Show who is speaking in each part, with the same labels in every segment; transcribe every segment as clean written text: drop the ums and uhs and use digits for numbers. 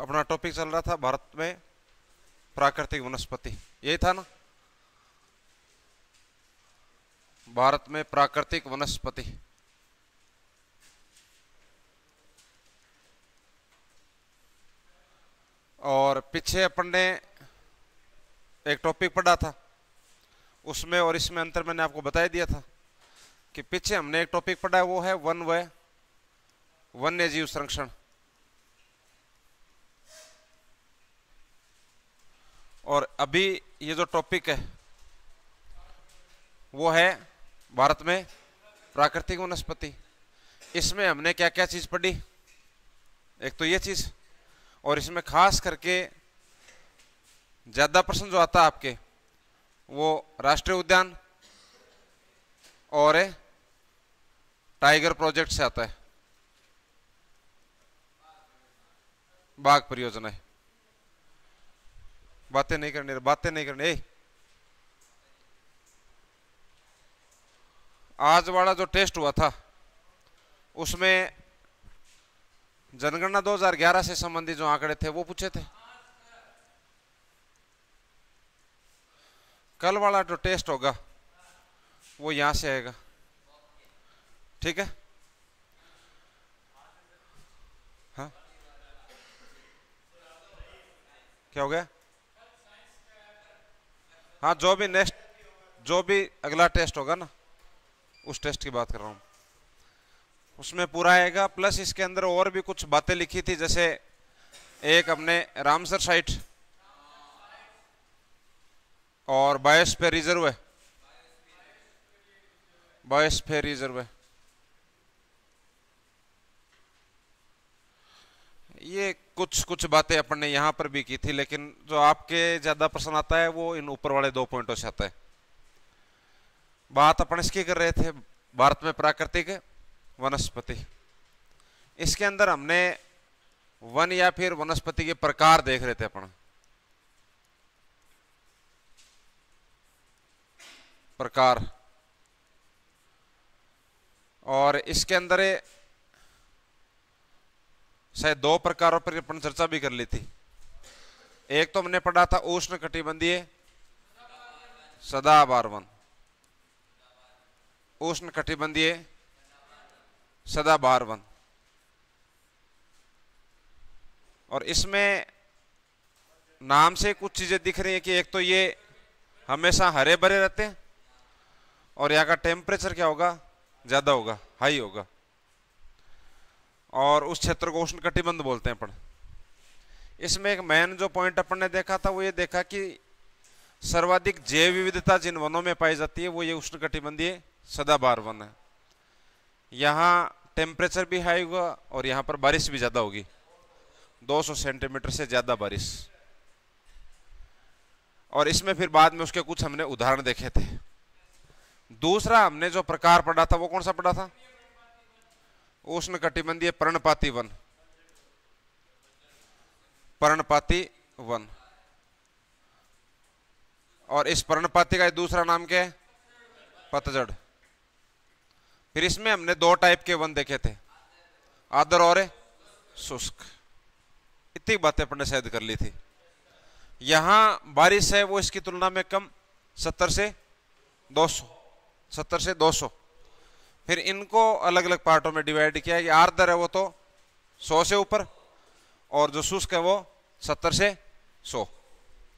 Speaker 1: अपना टॉपिक चल रहा था भारत में प्राकृतिक वनस्पति, यही था ना, भारत में प्राकृतिक वनस्पति। और पीछे अपन ने एक टॉपिक पढ़ा था, उसमें और इसमें अंतर मैंने आपको बता दिया था कि पीछे हमने एक टॉपिक पढ़ा है, वो है वन व वन्य जीव संरक्षण। और अभी ये जो टॉपिक है वो है भारत में प्राकृतिक वनस्पति। इसमें हमने क्या क्या चीज पढ़ी, एक तो ये चीज, और इसमें खास करके ज्यादा प्रश्न जो आता है आपके वो राष्ट्रीय उद्यान और टाइगर प्रोजेक्ट से आता है, बाघ परियोजना है। बातें नहीं करनी। आज वाला जो टेस्ट हुआ था उसमें जनगणना 2011 से संबंधित जो आंकड़े थे वो पूछे थे। कल वाला जो टेस्ट होगा वो यहां से आएगा, ठीक है? हाँ, क्या हो गया? हाँ, जो भी अगला टेस्ट होगा ना, उस टेस्ट की बात कर रहा हूं, उसमें पूरा आएगा। प्लस इसके अंदर और भी कुछ बातें लिखी थी, जैसे एक हमने रामसर साइट और बायोस्फीयर रिजर्व है, ये कुछ बातें अपन ने यहां पर भी की थी, लेकिन जो आपके ज्यादा प्रश्न आता है वो इन ऊपर वाले 2 पॉइंटों से आता है। बात अपन इसकी कर रहे थे, भारत में प्राकृतिक वनस्पति। इसके अंदर हमने वन या फिर वनस्पति के प्रकार देख रहे थे अपन, प्रकार। और इसके अंदर शायद 2 प्रकारों पर अपन चर्चा भी कर ली थी। एक तो हमने पढ़ा था उष्ण कटिबंधीय सदाबहार वन, उष्ण कटिबंधीय सदाबहार वन। और इसमें नाम से कुछ चीजें दिख रही है कि एक तो ये हमेशा हरे भरे रहते हैं और यहाँ का टेम्परेचर क्या होगा, ज्यादा होगा, हाई होगा, और उस क्षेत्र को उष्ण कटिबंध बोलते हैं अपन। इसमें एक मेन जो पॉइंट अपन ने देखा था वो ये देखा कि सर्वाधिक जैव विविधता जिन वनों में पाई जाती है वो ये उष्ण कटिबंधीय सदाबहार वन है। यहाँ टेम्परेचर भी हाई होगा और यहाँ पर बारिश भी ज्यादा होगी, 200 सेंटीमीटर से ज्यादा बारिश। और इसमें फिर बाद में उसके कुछ हमने उदाहरण देखे थे। दूसरा हमने जो प्रकार पढ़ा था वो कौन सा पढ़ा था? उष्ण कटिबंधीय पर्णपाती वन, पर्णपाती वन। और इस पर्णपाती का दूसरा नाम क्या है? पतझड़। फिर इसमें हमने 2 टाइप के वन देखे थे, आर्द्र और शुष्क। इतनी बातें अपन ने शायद कर ली थी। यहां बारिश है वो इसकी तुलना में कम, 70 से 200। फिर इनको अलग अलग पार्टों में डिवाइड किया है। आर्द्र है वो तो 100 से ऊपर, और जो शुष्क है वो 70 से 100।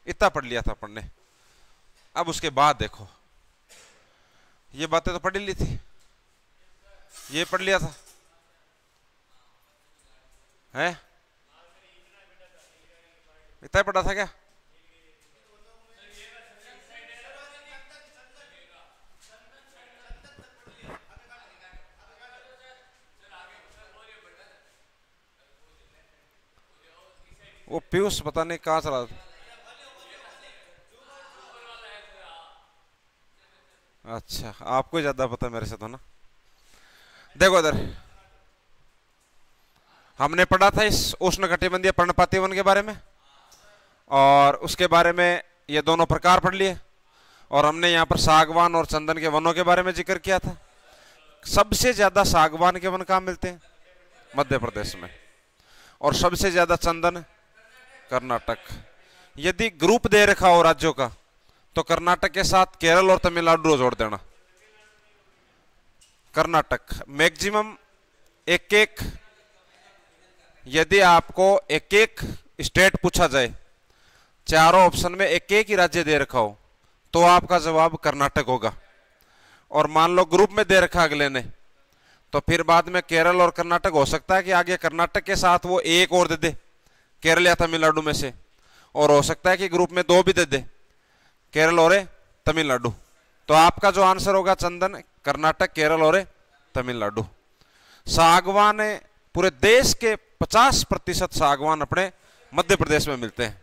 Speaker 1: इतना पढ़ लिया था अपन ने। अब उसके बाद देखो, ये बातें तो पढ़ ली थी, ये पढ़ लिया था है, इतना पढ़ा था क्या? वो पीयूष पता नहीं कहाँ चला। अच्छा, आपको ज्यादा पता मेरे से तो ना। देखो इधर हमने पढ़ा था इस उष्ण कटिबंधीय पर्णपाती वन के बारे में, और उसके बारे में ये दोनों प्रकार पढ़ लिए। और हमने यहाँ पर सागवान और चंदन के वनों के बारे में जिक्र किया था। सबसे ज्यादा सागवान के वन कहाँ मिलते हैं? मध्य प्रदेश में। और सबसे ज्यादा चंदन कर्नाटक। यदि ग्रुप दे रखा हो राज्यों का तो कर्नाटक के साथ केरल और तमिलनाडु जोड़ देना। कर्नाटक मैक्सिमम एक एक, यदि आपको एक एक स्टेट पूछा जाए, चारों ऑप्शन में एक एक ही राज्य दे रखा हो, तो आपका जवाब कर्नाटक होगा। और मान लो ग्रुप में दे रखा अगले ने, तो फिर बाद में केरल और कर्नाटक हो सकता है कि आगे कर्नाटक के साथ वो एक और दे दे, केरल या तमिलनाडु में से, और हो सकता है कि ग्रुप में दो भी दे दे, केरल और तमिलनाडु। तो आपका जो आंसर होगा चंदन, कर्नाटक, केरल और तमिलनाडु। सागवान पूरे देश के 50% सागवान अपने मध्य प्रदेश में मिलते हैं,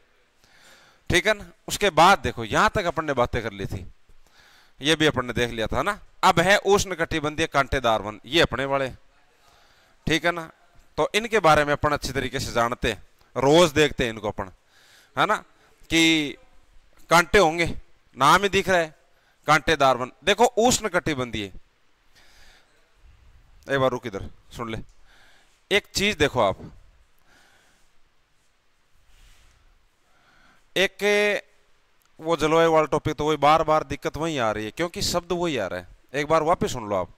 Speaker 1: ठीक है ना। उसके बाद देखो यहां तक अपन ने बातें कर ली थी, ये भी अपन ने देख लिया था ना। अब है उष्ण कटिबंधीय कांटेदार वन, ये अपने वाले, ठीक है ना। तो इनके बारे में अपन अच्छी तरीके से जानते हैं, रोज देखते हैं इनको अपन, है ना, कि कांटे होंगे, नाम ही दिख रहा है कांटेदार वन। देखो उष्ण कटिबंधीय, एक बार रुक इधर सुन ले, एक चीज देखो आप, एक वो जलवायु वाला टॉपिक तो वही बार बार दिक्कत वही आ रही है, क्योंकि शब्द वही आ रहा है। एक बार वापस सुन लो आप,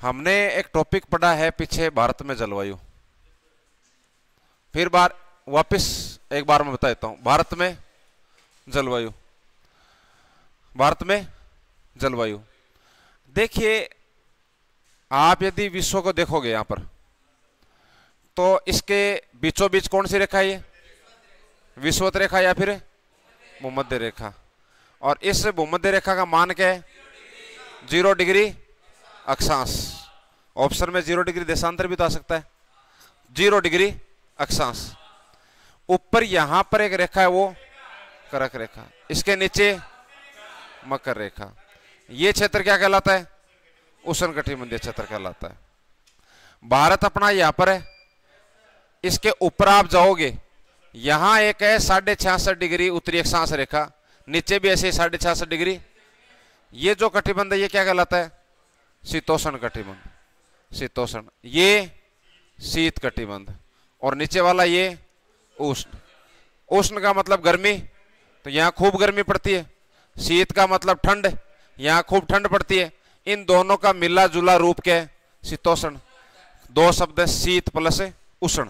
Speaker 1: हमने एक टॉपिक पढ़ा है पीछे भारत में जलवायु, फिर बार वापस एक बार मैं बता देता हूं, भारत में जलवायु, भारत में जलवायु। देखिए आप यदि विश्व को देखोगे यहां पर, तो इसके बीचों बीच कौन सी रेखा है ये, विषुवत रेखा या फिर भूमध्य रेखा। और इस भूमध्य रेखा का मान क्या है, 0 डिग्री अक्षांश। ऑप्शन में 0 डिग्री देशांतर भी तो आ सकता है, 0 डिग्री अक्षांश। ऊपर यहां पर एक रेखा है वो कर्क रेखा, इसके नीचे मकर रेखा। ये क्षेत्र क्या कहलाता है, उष्णकटिबंधीय क्षेत्र कहलाता है। भारत अपना यहां पर है, इसके ऊपर आप जाओगे, यहां एक है 66.5 डिग्री उत्तरी अक्षांश रेखा, नीचे भी ऐसे 66.5 डिग्री। ये जो कटिबंध है ये क्या कहलाता है, शीतोष्ण कटिबंध, शीतोष्ण। ये शीत कटिबंध, और नीचे वाला ये उष्ण। उष्ण का मतलब गर्मी, तो यहां खूब गर्मी पड़ती है। शीत का मतलब ठंड, यहां खूब ठंड पड़ती है। इन दोनों का मिला जुला रूप क्या है, शीतोष्ण। दो शब्द है, शीत प्लस उष्ण।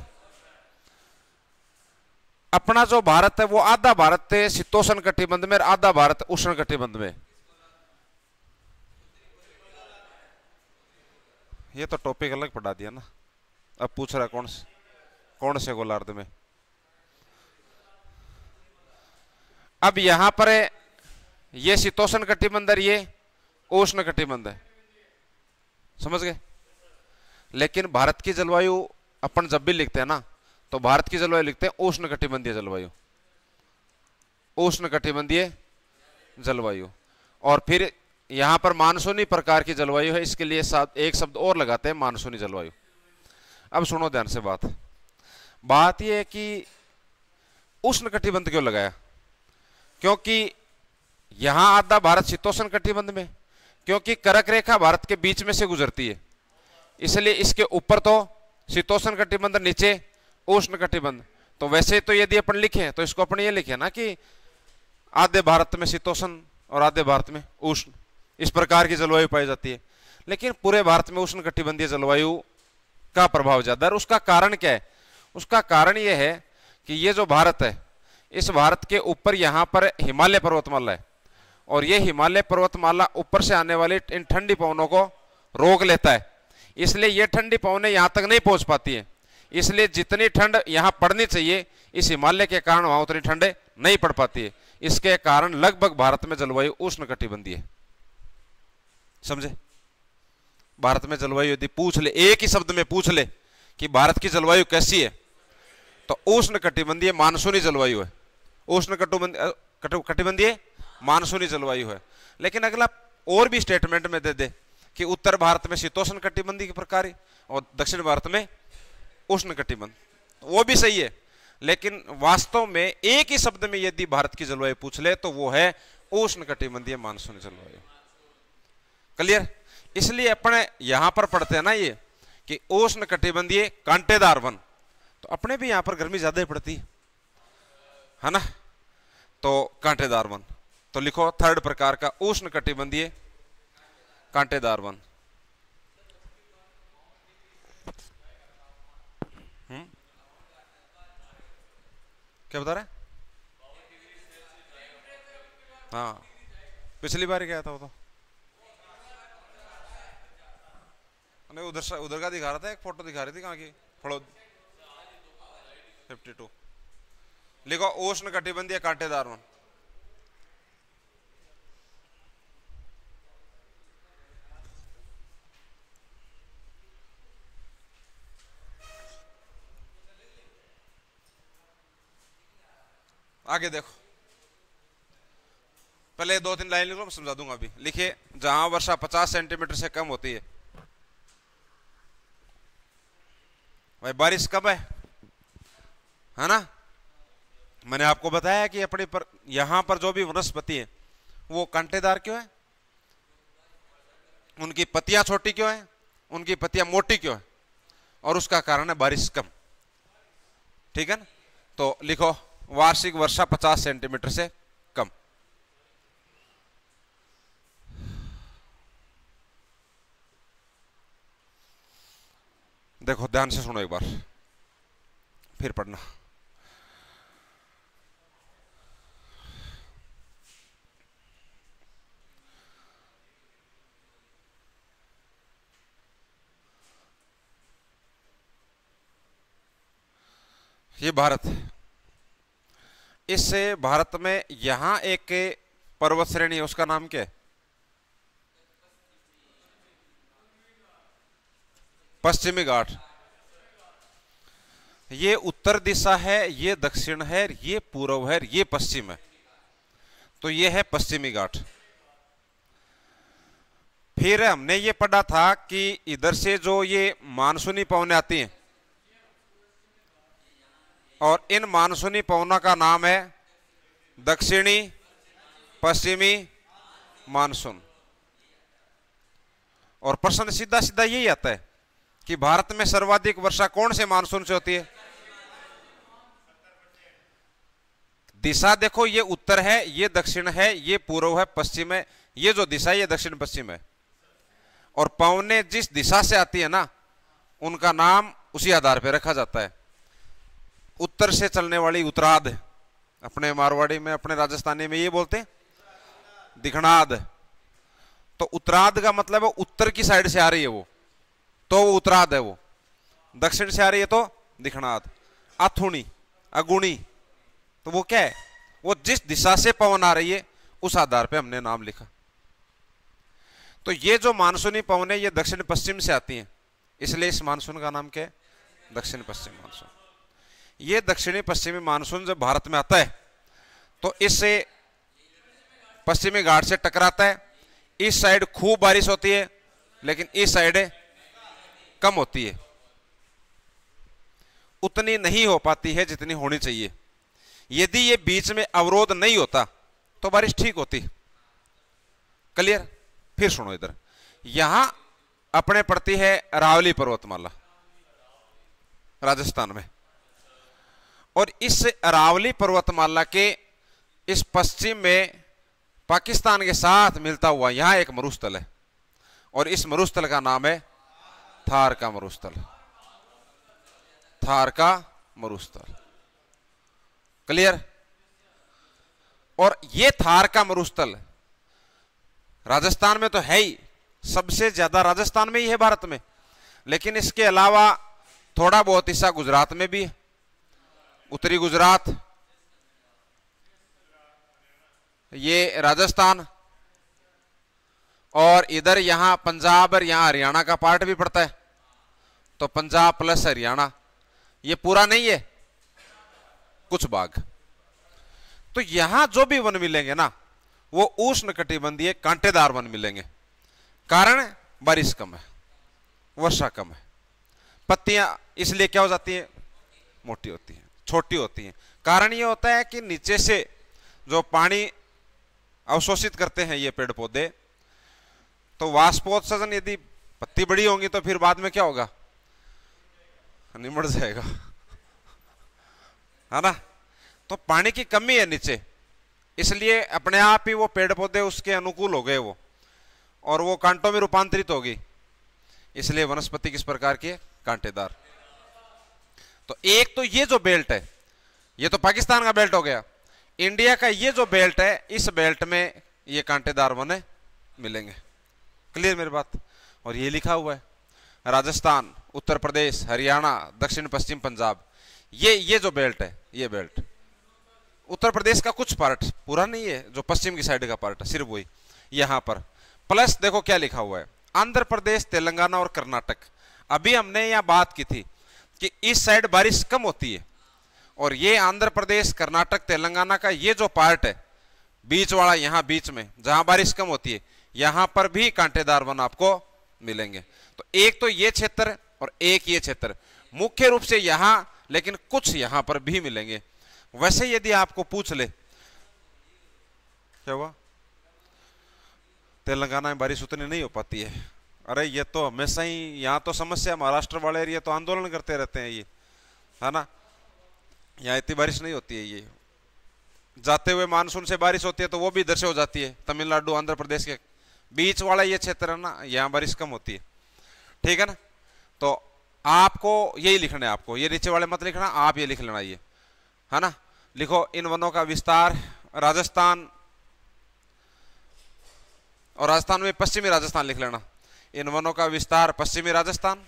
Speaker 1: अपना जो भारत है वो आधा भारत है शीतोष्ण कटिबंध में, आधा भारत उष्ण कटिबंध में। ये तो टॉपिक अलग पढ़ा दिया ना। अब पूछ रहा कौन से गोलार्ध में। अब यहां पर ये शीतोष्ण कटिबंध है, ये उष्ण कटिबंध है, समझ गए। लेकिन भारत की जलवायु अपन जब भी लिखते हैं ना, तो भारत की जलवायु लिखते हैं उष्ण कटिबंधीय जलवायु, उष्ण कटिबंधीय जलवायु। और फिर यहां पर मानसूनी प्रकार की जलवायु है, इसके लिए एक शब्द और लगाते हैं, मानसूनी जलवायु। अब सुनो ध्यान से बात यह है कि उष्ण कटिबंध क्यों लगाया, क्योंकि यहां आधा भारत शीतोष्ण कटिबंध में, क्योंकि कर्क रेखा भारत के बीच में से गुजरती है, इसलिए इसके ऊपर तो शीतोष्ण कटिबंध, नीचे उष्ण कटिबंध। तो वैसे तो यदि अपन लिखे तो इसको अपन ये लिखे ना कि आधे भारत में शीतोष्ण और आधे भारत में उष्ण, इस प्रकार की जलवायु पाई जाती है। लेकिन पूरे भारत में उष्ण कटिबंधीय जलवायु का प्रभाव ज्यादा है। और उसका कारण क्या है, उसका कारण यह है कि ये जो भारत है, इस भारत के ऊपर यहां पर हिमालय पर्वतमाला है, और ये हिमालय पर्वतमाला ऊपर से आने वाली इन ठंडी पवनों को रोक लेता है, इसलिए ये ठंडी पवनें यहां तक नहीं पहुंच पाती है। इसलिए जितनी ठंड यहां पड़नी चाहिए, इस हिमालय के कारण वहां उतनी ठंड नहीं पड़ पाती है। इसके कारण लगभग भारत में जलवायु उष्ण कटिबंधीय है, समझे। भारत में जलवायु यदि पूछ ले, एक ही शब्द में पूछ ले कि भारत की जलवायु कैसी है, तो उष्ण कटिबंधीय मानसूनी जलवायु है, उष्ण कटिबंधीय मानसूनी जलवायु है। लेकिन अगला और भी स्टेटमेंट में दे दे कि उत्तर भारत में शीतोष्ण कटिबंधीय प्रकार और दक्षिण भारत में उष्ण कटिबंध, वो भी सही है। लेकिन वास्तव में एक ही शब्द में यदि भारत की जलवायु पूछ ले तो वो है उष्ण कटिबंधीय मानसूनी जलवायु। क्लियर। इसलिए अपने यहां पर पढ़ते हैं ना ये कि उष्ण कटिबंधीय कांटेदार वन, तो अपने भी यहां पर गर्मी ज्यादा ही पड़ती है ना। तो कांटेदार वन, तो लिखो थर्ड प्रकार का उष्ण कटिबंधीय कांटेदार वन। क्या बता रहे? हाँ, पिछली बार क्या था वो तो नहीं, उधर का दिखा रहा था, एक फोटो दिखा रही थी कहाँ की, फड़ो 52। लिखो उष्ण कटिबंधीय कांटेदार वन। आगे देखो, पहले 2-3 लाइन लिख लो, मैं समझा दूंगा अभी। लिखिए, जहां वर्षा 50 सेंटीमीटर से कम होती है, भाई बारिश कब है ना। मैंने आपको बताया कि अपने पर यहां पर जो भी वनस्पति है वो कांटेदार क्यों है, उनकी पत्तियां छोटी क्यों है, उनकी पत्तियां मोटी क्यों है, और उसका कारण है बारिश कम। ठीक है ना। तो लिखो वार्षिक वर्षा 50 सेंटीमीटर से कम। देखो ध्यान से सुनो एक बार, फिर पढ़ना। ये भारत है, इससे भारत में यहां एक पर्वत श्रेणी है, उसका नाम क्या है? पश्चिमी घाट। ये उत्तर दिशा है, ये दक्षिण है, ये पूर्व है, ये पश्चिम है, तो ये है पश्चिमी घाट। फिर हमने ये पढ़ा था कि इधर से जो ये मानसूनी पवनें आती हैं, और इन मानसूनी पवनों का नाम है दक्षिणी पश्चिमी मानसून। और प्रश्न सीधा सीधा यही आता है कि भारत में सर्वाधिक वर्षा कौन से मानसून से होती है? दिशा देखो, ये उत्तर है, ये दक्षिण है, ये पूर्व है, पश्चिम है, ये जो दिशा है ये दक्षिण पश्चिम है। और पवनें जिस दिशा से आती है ना, उनका नाम उसी आधार पर रखा जाता है। उत्तर से चलने वाली उत्तराद, अपने मारवाड़ी में, अपने राजस्थानी में ये बोलते हैं दिखनाद। तो उत्तराद का मतलब है उत्तर की साइड से आ रही है वो, तो वो उत्तराद है। वो दक्षिण से आ रही है तो दिखनाद। अथुणी, अगुणी, तो वो क्या है? वो जिस दिशा से पवन आ रही है उस आधार पे हमने नाम लिखा। तो ये जो मानसूनी पवन है ये दक्षिण पश्चिम से आती हैं, इसलिए इस मानसून का नाम क्या है? दक्षिण पश्चिम मानसून। ये दक्षिणी पश्चिमी मानसून जब भारत में आता है तो इससे पश्चिमी घाट से टकराता है। इस साइड खूब बारिश होती है, लेकिन इस साइड कम होती है, उतनी नहीं हो पाती है जितनी होनी चाहिए। यदि ये बीच में अवरोध नहीं होता तो बारिश ठीक होती। क्लियर? फिर सुनो इधर, यहां अपने पड़ती है अरावली पर्वतमाला राजस्थान में, और इस अरावली पर्वतमाला के इस पश्चिम में पाकिस्तान के साथ मिलता हुआ यहां एक मरुस्थल है, और इस मरुस्थल का नाम है थार का मरुस्थल। थार का मरुस्थल। क्लियर? और ये थार का मरुस्थल राजस्थान में तो है ही, सबसे ज्यादा राजस्थान में ही है भारत में, लेकिन इसके अलावा थोड़ा बहुत हिस्सा गुजरात में भी है, उत्तरी गुजरात, ये राजस्थान, और इधर यहां पंजाब और यहां हरियाणा का पार्ट भी पड़ता है। तो पंजाब प्लस हरियाणा, ये पूरा नहीं है, कुछ भाग। तो यहां जो भी वन मिलेंगे ना वो उष्ण कटिबंधीय कांटेदार वन मिलेंगे। कारण बारिश कम है, वर्षा कम है, पत्तियां इसलिए क्या हो जाती है? मोटी होती है, छोटी होती हैं। कारण ये होता है कि नीचे से जो पानी अवशोषित करते हैं ये पेड़ पौधे, तो वाष्पोत्सर्जन, यदि पत्ती बड़ी होंगी तो फिर बाद में क्या होगा? निमड़ जाएगा, है ना। तो पानी की कमी है नीचे, इसलिए अपने आप ही वो पेड़ पौधे उसके अनुकूल हो गए वो, और वो कांटों में रूपांतरित होगी, इसलिए वनस्पति किस प्रकार की है, कांटेदार। तो एक तो ये जो बेल्ट है, ये तो पाकिस्तान का बेल्ट हो गया। इंडिया का ये जो बेल्ट है, इस बेल्ट में ये कांटेदार वन मिलेंगे। क्लियर मेरी बात। और ये लिखा हुआ है राजस्थान, उत्तर प्रदेश, हरियाणा, दक्षिण पश्चिम पंजाब, ये जो बेल्ट है, ये बेल्ट उत्तर प्रदेश का कुछ पार्ट, पूरा नहीं है, जो पश्चिम की साइड का पार्ट है सिर्फ वही यहां पर। प्लस देखो क्या लिखा हुआ है, आंध्र प्रदेश, तेलंगाना और कर्नाटक। अभी हमने यहां बात की थी कि इस साइड बारिश कम होती है, और ये आंध्र प्रदेश, कर्नाटक, तेलंगाना का ये जो पार्ट है बीच वाला, यहां बीच में जहां बारिश कम होती है, यहां पर भी कांटेदार वन आपको मिलेंगे। तो एक तो ये क्षेत्र और एक ये क्षेत्र, मुख्य रूप से यहां, लेकिन कुछ यहां पर भी मिलेंगे। वैसे यदि आपको पूछ ले, क्या हुआ, तेलंगाना में बारिश उतनी नहीं हो पाती है। अरे ये तो हमेशा ही यहाँ तो समस्या, महाराष्ट्र वाले एरिया तो आंदोलन करते रहते हैं, ये है ना, यहाँ इतनी बारिश नहीं होती है। ये जाते हुए मानसून से बारिश होती है तो वो भी इधर से हो जाती है, तमिलनाडु, आंध्र प्रदेश के बीच वाला ये क्षेत्र है ना, यहाँ बारिश कम होती है। ठीक है ना। तो आपको यही लिखना है, आपको ये नीचे वाले मत लिखना, आप ये लिख लेना, ये है ना। लिखो, इन वनों का विस्तार राजस्थान, और राजस्थान में पश्चिमी राजस्थान लिख लेना। इन वनों का विस्तार पश्चिमी राजस्थान,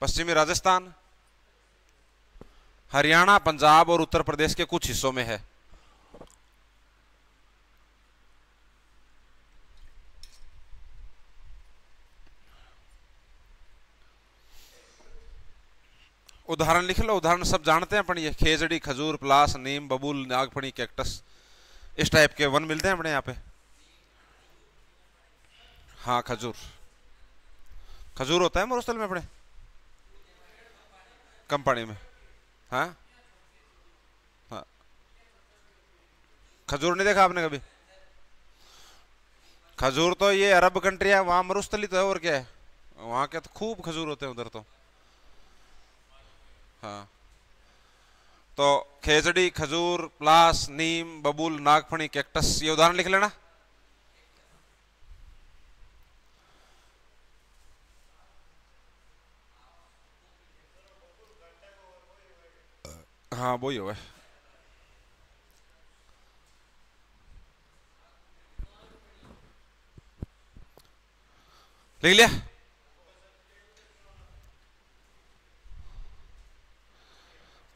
Speaker 1: पश्चिमी राजस्थान, हरियाणा, पंजाब और उत्तर प्रदेश के कुछ हिस्सों में है। उदाहरण लिख लो, उदाहरण सब जानते हैं अपन, ये खेजड़ी, खजूर, पलास, नीम, बबूल, नागफणी, कैक्टस, इस टाइप के वन मिलते हैं अपने यहाँ पे। हाँ खजूर, खजूर होता है मरुस्थल में अपने, कम पानी में। हाँ हाँ, खजूर नहीं देखा आपने कभी? खजूर तो ये अरब कंट्री है, वहां मरुस्थली तो है, और क्या है, वहां के तो खूब खजूर होते हैं उधर तो। हाँ, तो खेजड़ी, खजूर, प्लास, नीम, बबूल, नागफणी, कैक्टस, ये उदाहरण लिख लेना। हाँ वही होगा। लिख लिया।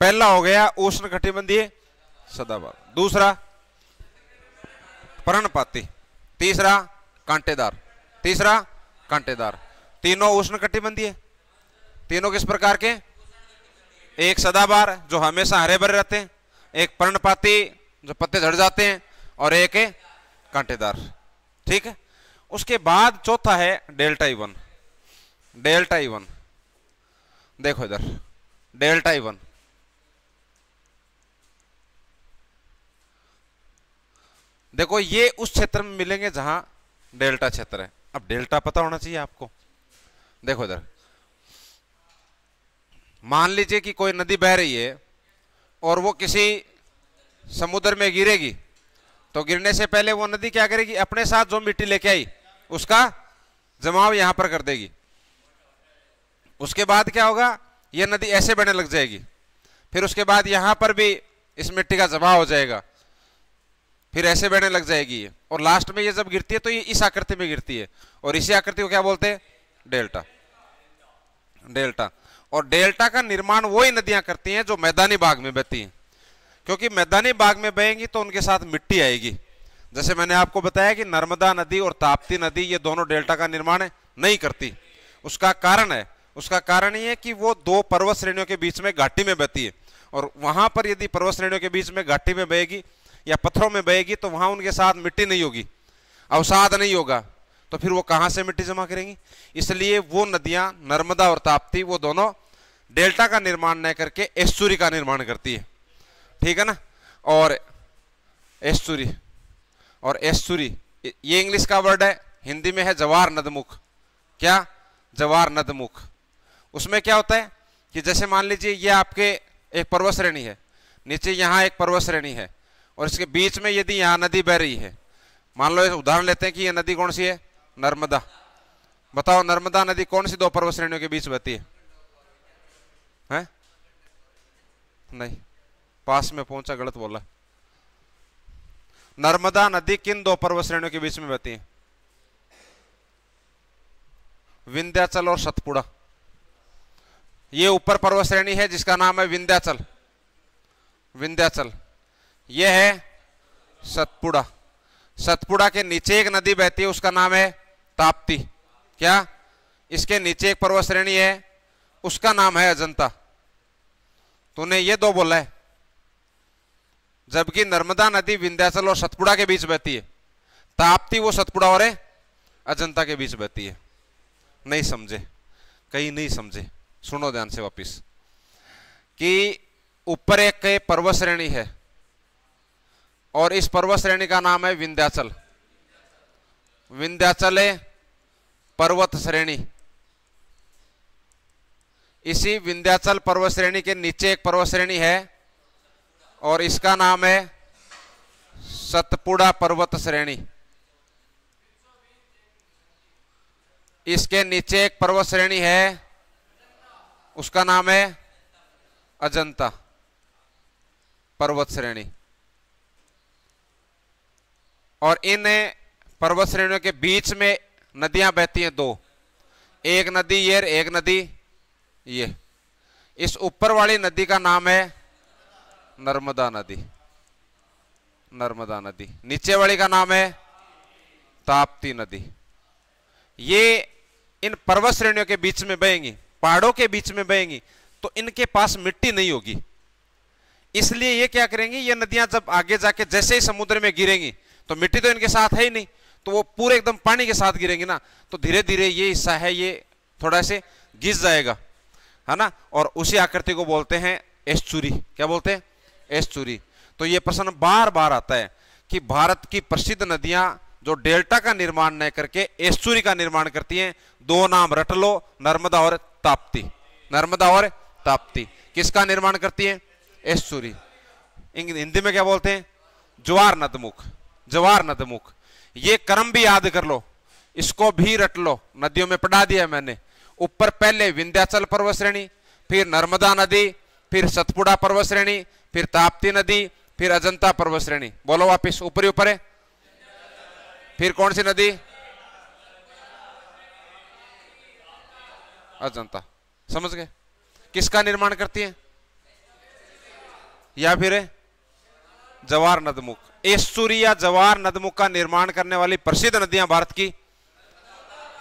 Speaker 1: पहला हो गया उष्णकटिबंधीय सदाबहार, दूसरा पर्णपाती, तीसरा कांटेदार, तीसरा कांटेदार। तीनों उष्णकटिबंधीय, तीनों किस प्रकार के, एक सदाबहार जो हमेशा हरे भरे रहते हैं, एक पर्णपाती जो पत्ते झड़ जाते हैं, और एक है कांटेदार। ठीक है। उसके बाद चौथा है डेल्टा वन। डेल्टा वन देखो इधर, डेल्टा वन, देखो ये उस क्षेत्र में मिलेंगे जहां डेल्टा क्षेत्र है। अब डेल्टा पता होना चाहिए आपको। देखो इधर, मान लीजिए कि कोई नदी बह रही है और वो किसी समुद्र में गिरेगी, तो गिरने से पहले वो नदी क्या करेगी, अपने साथ जो मिट्टी लेके आई उसका जमाव यहां पर कर देगी। उसके बाद क्या होगा, ये नदी ऐसे बहने लग जाएगी, फिर उसके बाद यहां पर भी इस मिट्टी का जमाव हो जाएगा, फिर ऐसे बहने लग जाएगी, और लास्ट में ये जब गिरती है तो ये इस आकृति में गिरती है, और इसी आकृति को क्या बोलते हैं, डेल्टा। डेल्टा। और डेल्टा का निर्माण वही नदियां करती हैं जो मैदानी भाग में बहती हैं, क्योंकि मैदानी भाग में बहेंगी तो उनके साथ मिट्टी आएगी। जैसे मैंने आपको बताया कि नर्मदा नदी और ताप्ती नदी ये दोनों डेल्टा का निर्माण नहीं करती। उसका कारण ये है कि वो दो पर्वत श्रेणियों के बीच में घाटी में बहती है, और वहां पर यदि पर्वत श्रेणियों के बीच में घाटी में बहेगी या पत्थरों में बहेगी तो वहां उनके साथ मिट्टी नहीं होगी, अवसाद नहीं होगा, तो फिर वो कहां से मिट्टी जमा करेंगी। इसलिए वो नदियां नर्मदा और ताप्ती वो दोनों डेल्टा का निर्माण न करके एस्चुरी का निर्माण करती है। ठीक है ना। और एस्चुरी ये इंग्लिश का वर्ड है, हिंदी में है जवार नदमुख। क्या, जवार नदमुख। उसमें क्या होता है कि जैसे मान लीजिए ये आपके एक पर्वत श्रेणी है, नीचे यहाँ एक पर्वत श्रेणी है, और इसके बीच में यदि यहाँ नदी बह रही है, मान लो उदाहरण लेते हैं कि ये नदी कौन सी है, नर्मदा। बताओ नर्मदा नदी कौन सी दो पर्वत श्रेणियों के बीच बहती है? हैं? नहीं, पास में पहुंचा, गलत बोला। नर्मदा नदी किन दो पर्वत श्रेणियों के बीच में बहती है? विंध्याचल और सतपुड़ा। ये ऊपर पर्वत श्रेणी है जिसका नाम है विंध्याचल, विंध्याचल। ये है सतपुड़ा। सतपुड़ा के नीचे एक नदी बहती है, उसका नाम है ताप्ती। क्या? इसके नीचे एक पर्वत श्रेणी है, उसका नाम है अजंता। तूने ये दो बोला है, जबकि नर्मदा नदी विंध्याचल और सतपुड़ा के बीच बहती है, ताप्ती वो सतपुड़ा और अजंता के बीच बहती है। नहीं समझे? कहीं नहीं समझे, सुनो ध्यान से वापिस, कि ऊपर एक पर्वत श्रेणी है और इस पर्वत श्रेणी का नाम है विंध्याचल। विंध्याचल पर्वत श्रेणी। इसी विंध्याचल पर्वत श्रेणी के नीचे एक पर्वत श्रेणी है और इसका नाम है सतपुड़ा पर्वत श्रेणी। इसके नीचे एक पर्वत श्रेणी है, उसका नाम है अजंता पर्वत श्रेणी। और इन पर्वत श्रेणियों के बीच में नदियां बहती हैं दो, एक नदी ये, एक नदी ये। इस ऊपर वाली नदी का नाम है नर्मदा नदी, नर्मदा नदी। नीचे वाली का नाम है ताप्ती नदी। ये इन पर्वत श्रेणियों के बीच में बहेंगी, पहाड़ों के बीच में बहेंगी, तो इनके पास मिट्टी नहीं होगी, इसलिए ये क्या करेंगी, ये नदियां जब आगे जाके जैसे ही समुद्र में गिरेंगी तो मिट्टी तो इनके साथ है ही नहीं, तो वो पूरे एकदम पानी के साथ गिरेंगी ना, तो धीरे धीरे ये हिस्सा है ये थोड़ा से घिस जाएगा, है ना। और उसी आकृति को बोलते हैं एस्चुरी। क्या बोलते हैं? एस्चुरी। तो ये प्रश्न बार बार आता है कि भारत की प्रसिद्ध नदियां जो डेल्टा का निर्माण न करके एस्चुरी का निर्माण करती हैं, दो नाम रट लो, नर्मदा और ताप्ती। नर्मदा और ताप्ती किसका निर्माण करती है? एस्चुरी। हिंदी में क्या बोलते हैं? ज्वार नदमुख। ज्वार नदमुख। ये क्रम भी याद कर लो, इसको भी रट लो, नदियों में पढ़ा दिया मैंने। ऊपर पहले विंध्याचल पर्वत श्रेणी, फिर नर्मदा नदी, फिर सतपुड़ा पर्वत श्रेणी, फिर ताप्ती नदी, फिर अजंता पर्वत श्रेणी। बोलो वापिस, ऊपर ही ऊपर है। फिर कौन सी नदी? अजंता। समझ गए? किसका निर्माण करती है? या फिर जवार नदमुख। एस्चुरी या जवार नदमुख का निर्माण करने वाली प्रसिद्ध नदियां भारत की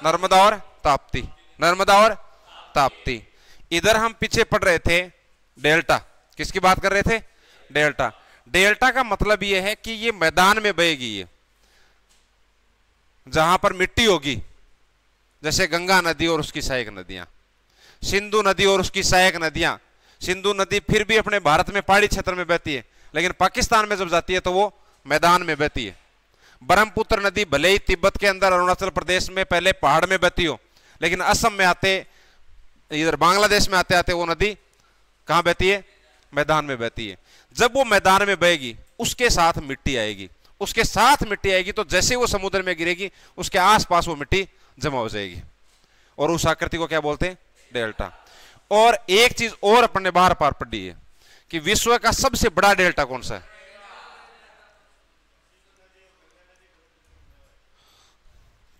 Speaker 1: नर्मदा और ताप्ती। नर्मदा और ताप्ती। इधर हम पीछे पढ़ रहे थे डेल्टा। किसकी बात कर रहे थे? डेल्टा। डेल्टा का मतलब यह है कि ये मैदान में बहेगी, ये जहां पर मिट्टी होगी, जैसे गंगा नदी और उसकी सहायक नदियां, सिंधु नदी और उसकी सहायक नदियां। सिंधु नदी फिर भी अपने भारत में पहाड़ी क्षेत्र में बहती है, लेकिन पाकिस्तान में जब जाती है तो वो मैदान में बहती है। ब्रह्मपुत्र नदी भले ही तिब्बत के अंदर अरुणाचल प्रदेश में पहले पहाड़ में बहती हो, लेकिन असम में आते, इधर बांग्लादेश में आते आते वो नदी कहां बहती है? मैदान में बहती है। जब वो मैदान में बहेगी उसके साथ मिट्टी आएगी, उसके साथ मिट्टी आएगी, तो जैसे वो समुद्र में गिरेगी उसके आसपास वो मिट्टी जमा हो जाएगी, और उस आकृति को क्या बोलते हैं? डेल्टा। और एक चीज और अपन ने बार बार पढ़ी है कि विश्व का सबसे बड़ा डेल्टा कौन सा है?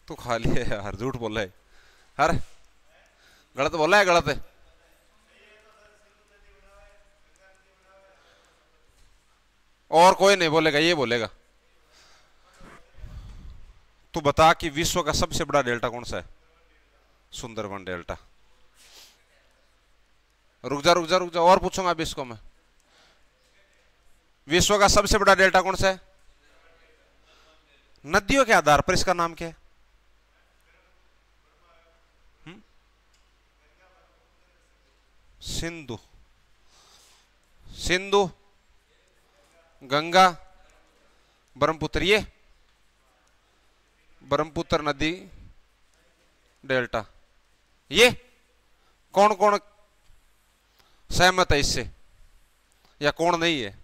Speaker 1: तू खाली है यार, झूठ बोला है, हर गलत बोला है, गलत है। और कोई नहीं बोलेगा, ये बोलेगा। तू बता कि विश्व का सबसे बड़ा डेल्टा कौन सा है? सुंदरबन डेल्टा। रुक जा रुक जा रुक जा, और पूछूंगा अभी इसको मैं। विश्व का सबसे बड़ा डेल्टा कौन सा है? नदियों के आधार पर इसका नाम क्या है? सिंधु। सिंधु, गंगा, ब्रह्मपुत्र। ये ब्रह्मपुत्र नदी डेल्टा। ये कौन कौन सहमत है इससे या कौन नहीं है?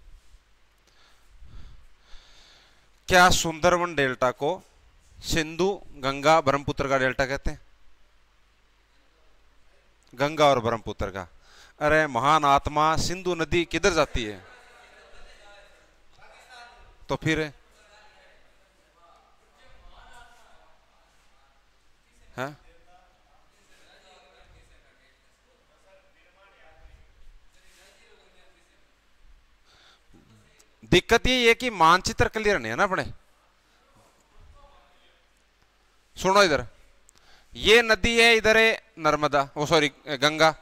Speaker 1: क्या सुंदरवन डेल्टा को सिंधु गंगा ब्रह्मपुत्र का डेल्टा कहते हैं? गंगा और ब्रह्मपुत्र का। अरे महान आत्मा, सिंधु नदी किधर जाती है? तो फिर है? दिक्कत ये है कि मानचित्र क्लियर नहीं है ना अपने। सुनो इधर, ये नदी है, इधर है नर्मदा, वो सॉरी गंगा,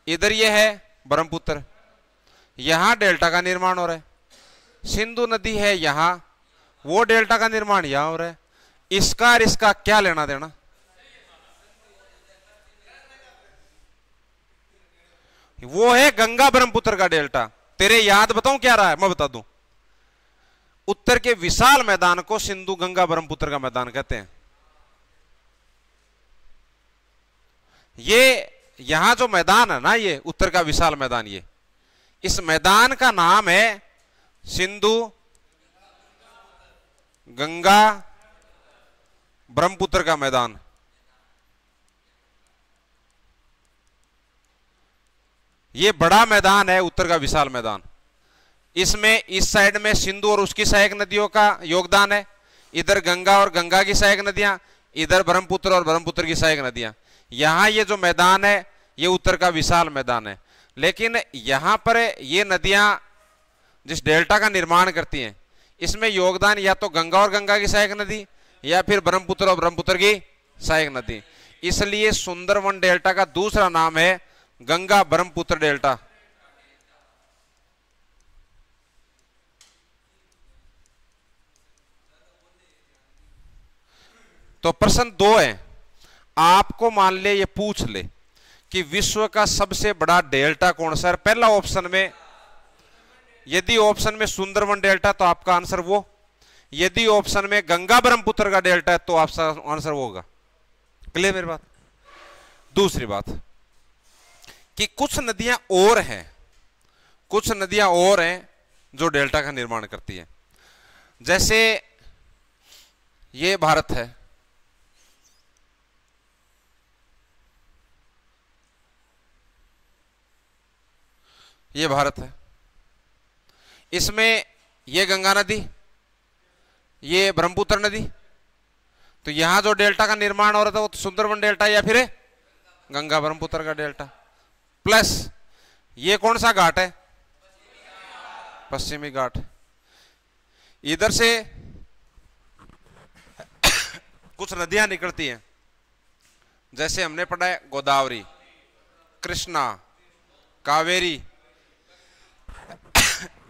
Speaker 1: इधर ये है ब्रह्मपुत्र, यहां डेल्टा का निर्माण हो रहा है। सिंधु नदी है यहां, वो डेल्टा का निर्माण यहां हो रहा है। इसका और इसका क्या लेना देना? वो है गंगा ब्रह्मपुत्र का डेल्टा। तेरे याद बताऊं क्या रहा है? मैं बता दूं, उत्तर के विशाल मैदान को सिंधु गंगा ब्रह्मपुत्र का मैदान कहते हैं। ये यहां जो मैदान है ना, ये उत्तर का विशाल मैदान, ये इस मैदान का नाम है सिंधु गंगा ब्रह्मपुत्र का मैदान। ये बड़ा मैदान है, उत्तर का विशाल मैदान। इसमें इस साइड में सिंधु और उसकी सहायक नदियों का योगदान है, इधर गंगा और गंगा की सहायक नदियां, इधर ब्रह्मपुत्र और ब्रह्मपुत्र की सहायक नदियां। यहां ये जो मैदान है ये उत्तर का विशाल मैदान है। लेकिन यहां पर ये नदियां जिस डेल्टा का निर्माण करती हैं, इसमें योगदान या तो गंगा और गंगा की सहायक नदी या फिर ब्रह्मपुत्र और ब्रह्मपुत्र की सहायक नदी। इसलिए सुंदरवन डेल्टा का दूसरा नाम है गंगा ब्रह्मपुत्र डेल्टा। तो प्रश्न 2 है, आपको मान ले ये पूछ ले कि विश्व का सबसे बड़ा डेल्टा कौन सा है? पहला ऑप्शन में, यदि ऑप्शन में सुंदरवन डेल्टा तो आपका आंसर वो, यदि ऑप्शन में गंगा ब्रह्मपुत्र का डेल्टा है तो आपका आंसर वो होगा। क्लियर मेरी बात? दूसरी बात कि कुछ नदियां और हैं, कुछ नदियां और हैं जो डेल्टा का निर्माण करती हैं। जैसे ये भारत है, ये भारत है, इसमें ये गंगा नदी, ये ब्रह्मपुत्र नदी, तो यहां जो डेल्टा का निर्माण हो रहा था वो तो सुंदरवन डेल्टा या फिर गंगा ब्रह्मपुत्र का डेल्टा। प्लस ये कौन सा घाट है? पश्चिमी घाट। इधर से कुछ नदियां निकलती हैं, जैसे हमने पढ़ा है गोदावरी, कृष्णा, कावेरी,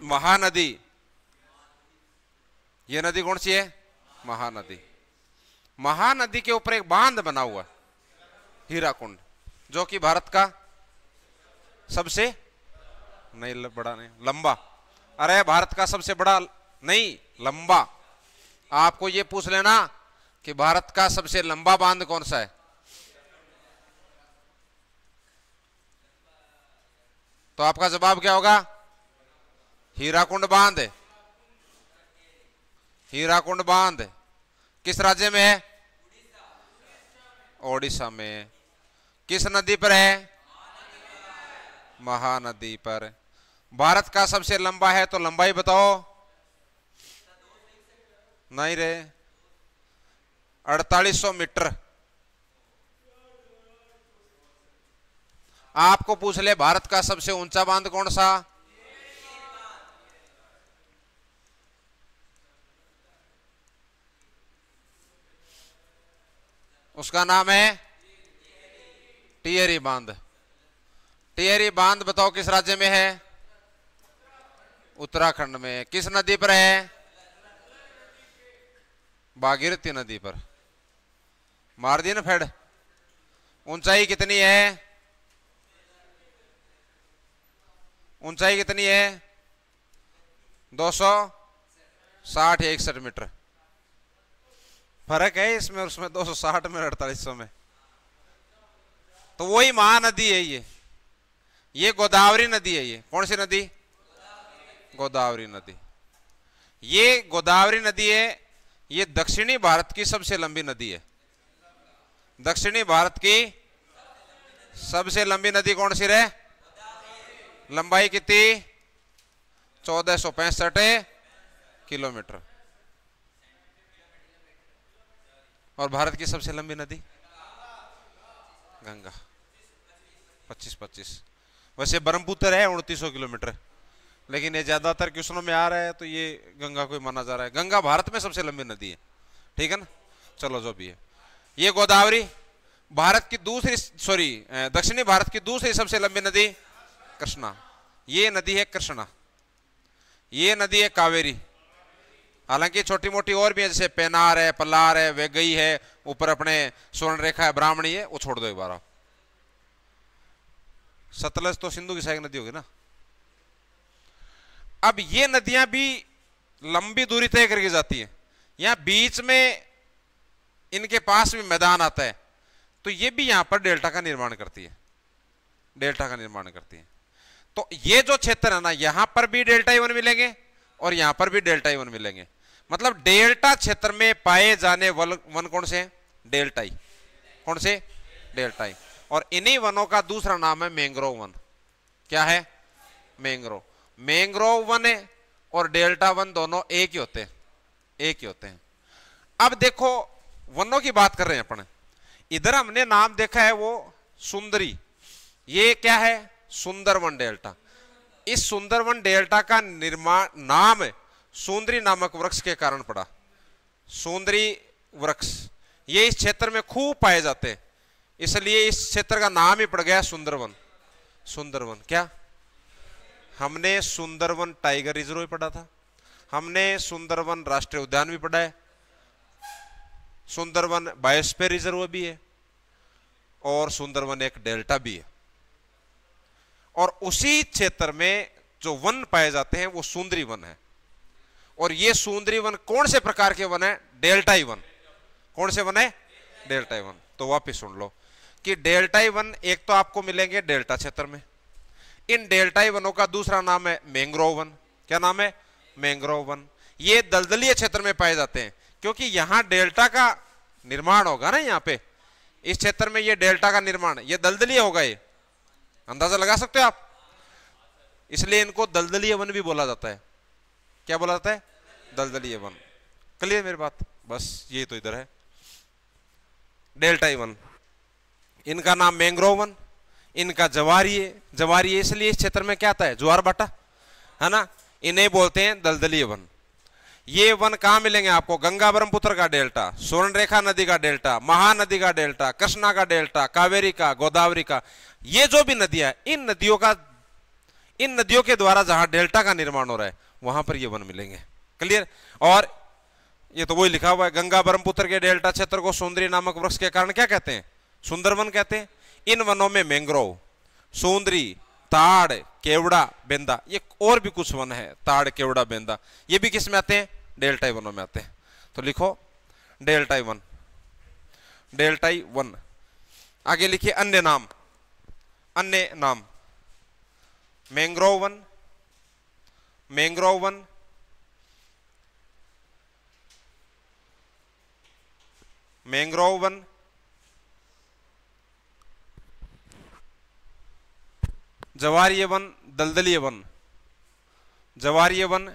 Speaker 1: महानदी। ये नदी कौन सी है? महानदी। महानदी के ऊपर एक बांध बना हुआ हीराकुंड, जो कि भारत का सबसे नहीं बड़ा, नहीं लंबा, अरे भारत का सबसे बड़ा नहीं लंबा। आपको ये पूछ लेना कि भारत का सबसे लंबा बांध कौन सा है? तो आपका जवाब क्या होगा? हीराकुंड बांध। हीराकुंड बांध किस राज्य में है? ओडिशा में। किस नदी पर है? महानदी पर। भारत का सबसे लंबा है तो लंबाई बताओ। नहीं रे, 4800 मीटर। आपको पूछ ले भारत का सबसे ऊंचा बांध कौन सा? उसका नाम है टिहरी बांध। टिहरी बांध बताओ किस राज्य में है? उत्तराखंड में। किस नदी पर है? भागीरथी नदी पर। मार दी ना फेड। ऊंचाई कितनी है? ऊंचाई कितनी है? 260 या 61 मीटर। फर्क है इसमें और उसमें, 260 में 4800 में। तो वही महानदी है ये। ये गोदावरी नदी है। ये कौन सी नदी? गोदावरी नदी। ये गोदावरी नदी है, ये दक्षिणी भारत की सबसे लंबी नदी है। दक्षिणी भारत की सबसे लंबी नदी कौन सी रहे? लंबाई कितनी? 1465 किलोमीटर। और भारत की सबसे लंबी नदी गंगा, 25 वैसे ब्रह्मपुत्र है 2900 किलोमीटर, लेकिन ये ज्यादातर क्वेश्चनों में आ रहा है तो ये गंगा को माना जा रहा है। गंगा भारत में सबसे लंबी नदी है, ठीक है ना। चलो जो भी है, ये गोदावरी भारत की दूसरी, दक्षिणी भारत की दूसरी सबसे लंबी नदी कृष्णा। ये नदी है कृष्णा। ये नदी है कावेरी। हालांकि छोटी मोटी और भी है, जैसे पेनार है, पल्लार है, वेगई है, ऊपर अपने स्वर्ण रेखा है, ब्राह्मणी है, वो छोड़ दो एक बार आप। सतलज तो सिंधु की सहायक नदी होगी ना। अब ये नदियां भी लंबी दूरी तय करके जाती हैं। यहां बीच में इनके पास भी मैदान आता है, तो ये भी यहां पर डेल्टा का निर्माण करती है। डेल्टा का निर्माण करती है। तो ये जो क्षेत्र है ना, यहां पर भी डेल्टा वन मिलेंगे और यहां पर भी डेल्टा वन मिलेंगे। मतलब डेल्टा क्षेत्र में पाए जाने वन कौन से? डेल्टाई। कौन से? डेल्टाई। और इन्हीं वनों का दूसरा नाम है मैंग्रोव वन। क्या है? मैंग्रोव। मैंग्रोव वन है और डेल्टा वन दोनों एक ही होते हैं, एक ही होते हैं। अब देखो वनों की बात कर रहे हैं अपन। इधर हमने नाम देखा है वो सुंदरी। ये क्या है? सुंदरवन डेल्टा। इस सुंदरवन डेल्टा का निर्माण नाम सुंदरी नामक वृक्ष के कारण पड़ा। सुंदरी वृक्ष ये इस क्षेत्र में खूब पाए जाते हैं, इसलिए इस क्षेत्र का नाम ही पड़ गया सुंदरवन। सुंदरवन क्या? हमने सुंदरवन टाइगर रिजर्व भी पढ़ा था, हमने सुंदरवन राष्ट्रीय उद्यान भी पढ़ा है, सुंदरवन बायोस्फीयर रिजर्व भी है, और सुंदरवन एक डेल्टा भी है। और उसी क्षेत्र में जो वन पाए जाते हैं वो सुंदरी वन है। और ये सुंदरी वन कौन से प्रकार के वन है? डेल्टाई वन। कौन से वन है? डेल्टाई वन। तो वापिस सुन लो कि डेल्टाई वन एक तो आपको मिलेंगे डेल्टा क्षेत्र में। इन डेल्टाई वनों का दूसरा नाम है मैंग्रोव वन। क्या नाम है? Mangrove one. ये दलदलीय क्षेत्र में पाए जाते हैं, क्योंकि यहां डेल्टा का निर्माण होगा ना। यहाँ पे इस क्षेत्र में ये डेल्टा का निर्माण, ये दलदलीय होगा। ये अंदाजा लगा सकते हो आप, इसलिए इनको दलदलीय वन भी बोला जाता है। क्या बोला जाता है? दलदलीय वन। क्लियर मेरी बात? बस ये तो इधर है डेल्टाई वन। इनका नाम मैंग्रोव वन, इनका जवारी इसलिए इस क्षेत्र में क्या आता है? ज्वार भाटा, है ना। इन्हें बोलते हैं दलदलीय वन। ये वन कहां मिलेंगे आपको? गंगा ब्रह्मपुत्र का डेल्टा, स्वर्ण रेखा नदी का डेल्टा, महानदी का डेल्टा, कृष्णा का डेल्टा, कावेरी का, गोदावरी का। ये जो भी नदियां है, इन नदियों के द्वारा जहां डेल्टा का निर्माण हो रहा है वहां पर ये वन मिलेंगे। क्लियर? और ये तो वही लिखा हुआ है, गंगा ब्रह्मपुत्र के डेल्टा क्षेत्र को सुंदरी नामक वृक्ष के कारण क्या कहते हैं? सुंदरवन कहते हैं। इन वनों में मैंग्रोव, सुंदरी, ताड़, केवड़ा, बेंदा, ये और भी कुछ वन है, ताड़, केवड़ा, बेंदा, ये भी किस में आते हैं? डेल्टाई वनों में आते हैं। तो लिखो डेल्टाई वन, डेल्टाई वन। आगे लिखिए अन्य नाम, अन्य नाम। मैंग्रोव वन, मैंग्रोव वन, मैंग्रोव वन, जवारीय वन, दलदलीय वन, जवारीय वन,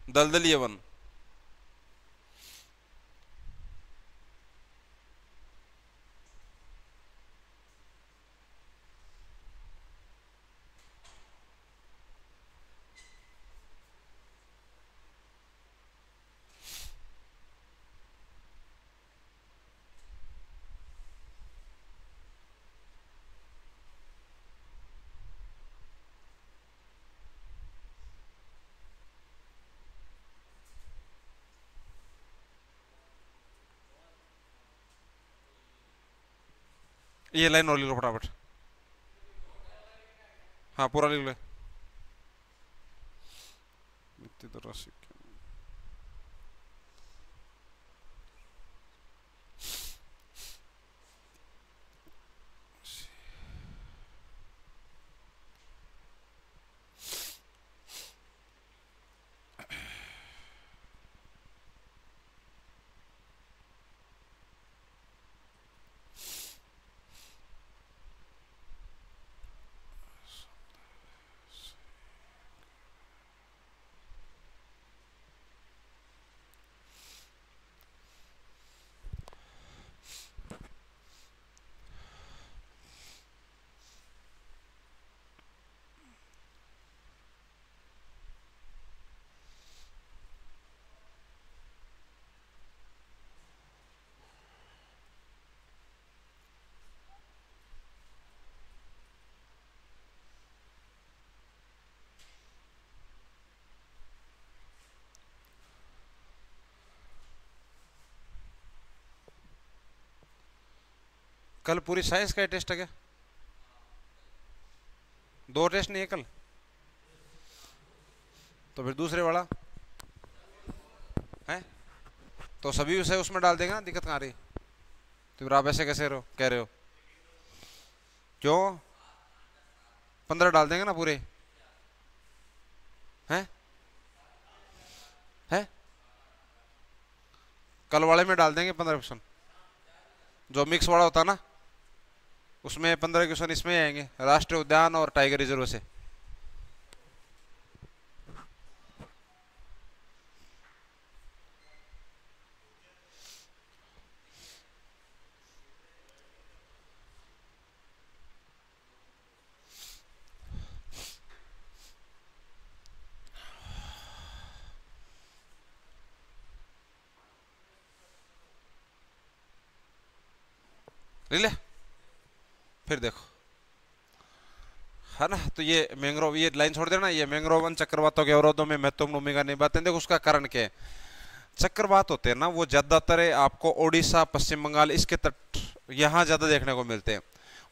Speaker 1: दलदलीय वन। ये लाइन और लिख लो फटाफट। हाँ पूरा लिख लो। राशि कल पूरी साइंस का टेस्ट है क्या? 2 टेस्ट नहीं है कल? तो फिर दूसरे वाला है तो सभी विषय उसमें डाल देगा ना, दिक्कत कहाँ रही? तो फिर आप ऐसे कैसे कह रहे हो? क्यों 15 डाल देंगे ना पूरे? हैं? है कल वाले में डाल देंगे 15 क्वेश्चन, जो मिक्स वाला होता ना उसमें 15 क्वेश्चन इसमें आएंगे, राष्ट्रीय उद्यान और टाइगर रिजर्व से। ले फिर देखो है ना, तो ये मैंग्रोव, ये लाइन छोड़ देना, ये मैंग्रोव वन चक्रवातों के अवरोधों में महत्वपूर्ण भूमिका निभाते हैं। देखो उसका कारण क्या है? चक्रवात होते हैं ना वो ज्यादातर आपको ओडिशा, पश्चिम बंगाल, इसके तट यहाँ ज्यादा देखने को मिलते हैं।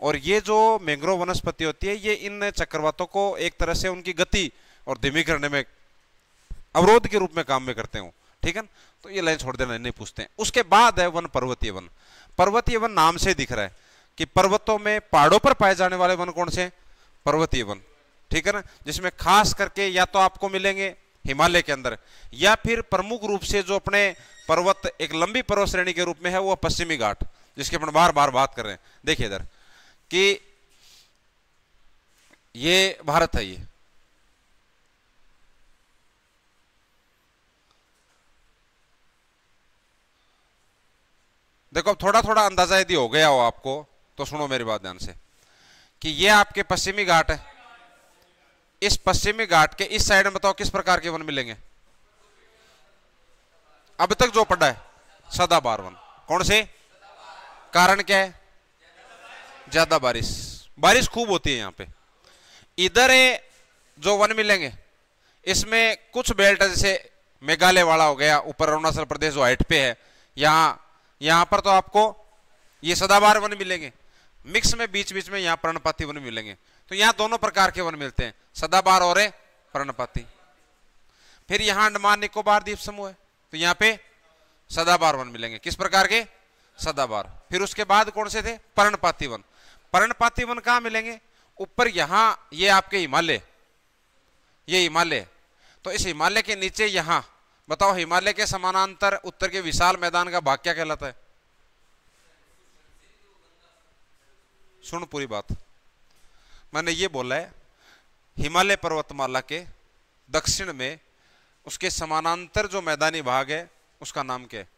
Speaker 1: और ये जो मैंग्रोव वनस्पति होती है ये इन चक्रवातों को एक तरह से उनकी गति और धीमी करने में अवरोध के रूप में काम में करते हो, ठीक है ना? तो ये लाइन छोड़ देना, नहीं पूछते हैं। उसके बाद है वन पर्वतीय वन। पर्वतीय वन नाम से दिख रहा है कि पर्वतों में, पहाड़ों पर पाए जाने वाले वन कौन से? पर्वतीय वन, ठीक है ना? जिसमें खास करके या तो आपको मिलेंगे हिमालय के अंदर, या फिर प्रमुख रूप से जो अपने पर्वत एक लंबी पर्वत श्रेणी के रूप में है वो पश्चिमी घाट, जिसके अपन बार बार बात कर रहे हैं। देखिए इधर कि ये भारत है, ये देखो अब थोड़ा थोड़ा अंदाजा यदि हो गया हो आपको तो सुनो मेरी बात ध्यान से, कि ये आपके पश्चिमी घाट है। इस पश्चिमी घाट के इस साइड में बताओ किस प्रकार के वन मिलेंगे? अब तक जो पड़ा है सदाबहार वन। कौन से? कारण क्या है? ज्यादा बारिश, बारिश खूब होती है यहाँ पे। इधर जो वन मिलेंगे इसमें कुछ बेल्ट जैसे मेघालय वाला हो गया, ऊपर अरुणाचल प्रदेश जो हाइट पे है, यहाँ पर तो आपको ये सदाबहार वन मिलेंगे। मिक्स में बीच बीच में यहाँ पर्णपाती वन मिलेंगे। तो यहाँ दोनों प्रकार के वन मिलते हैं, सदाबहार और पर्णपाती। फिर यहाँ अंडमान निकोबार द्वीप समूह है, तो यहाँ पे सदाबहार वन मिलेंगे। किस प्रकार के? सदाबहार। फिर उसके बाद कौन से थे? पर्णपाती वन। पर्णपाती वन कहाँ मिलेंगे? ऊपर यहाँ ये आपके हिमालय, ये हिमालय, तो इस हिमालय के नीचे यहाँ बताओ हिमालय के समानांतर उत्तर के विशाल मैदान का भाग क्या कहलाता है? सुन पूरी बात, मैंने ये बोला है हिमालय पर्वतमाला के दक्षिण में उसके समानांतर जो मैदानी भाग है उसका नाम क्या है?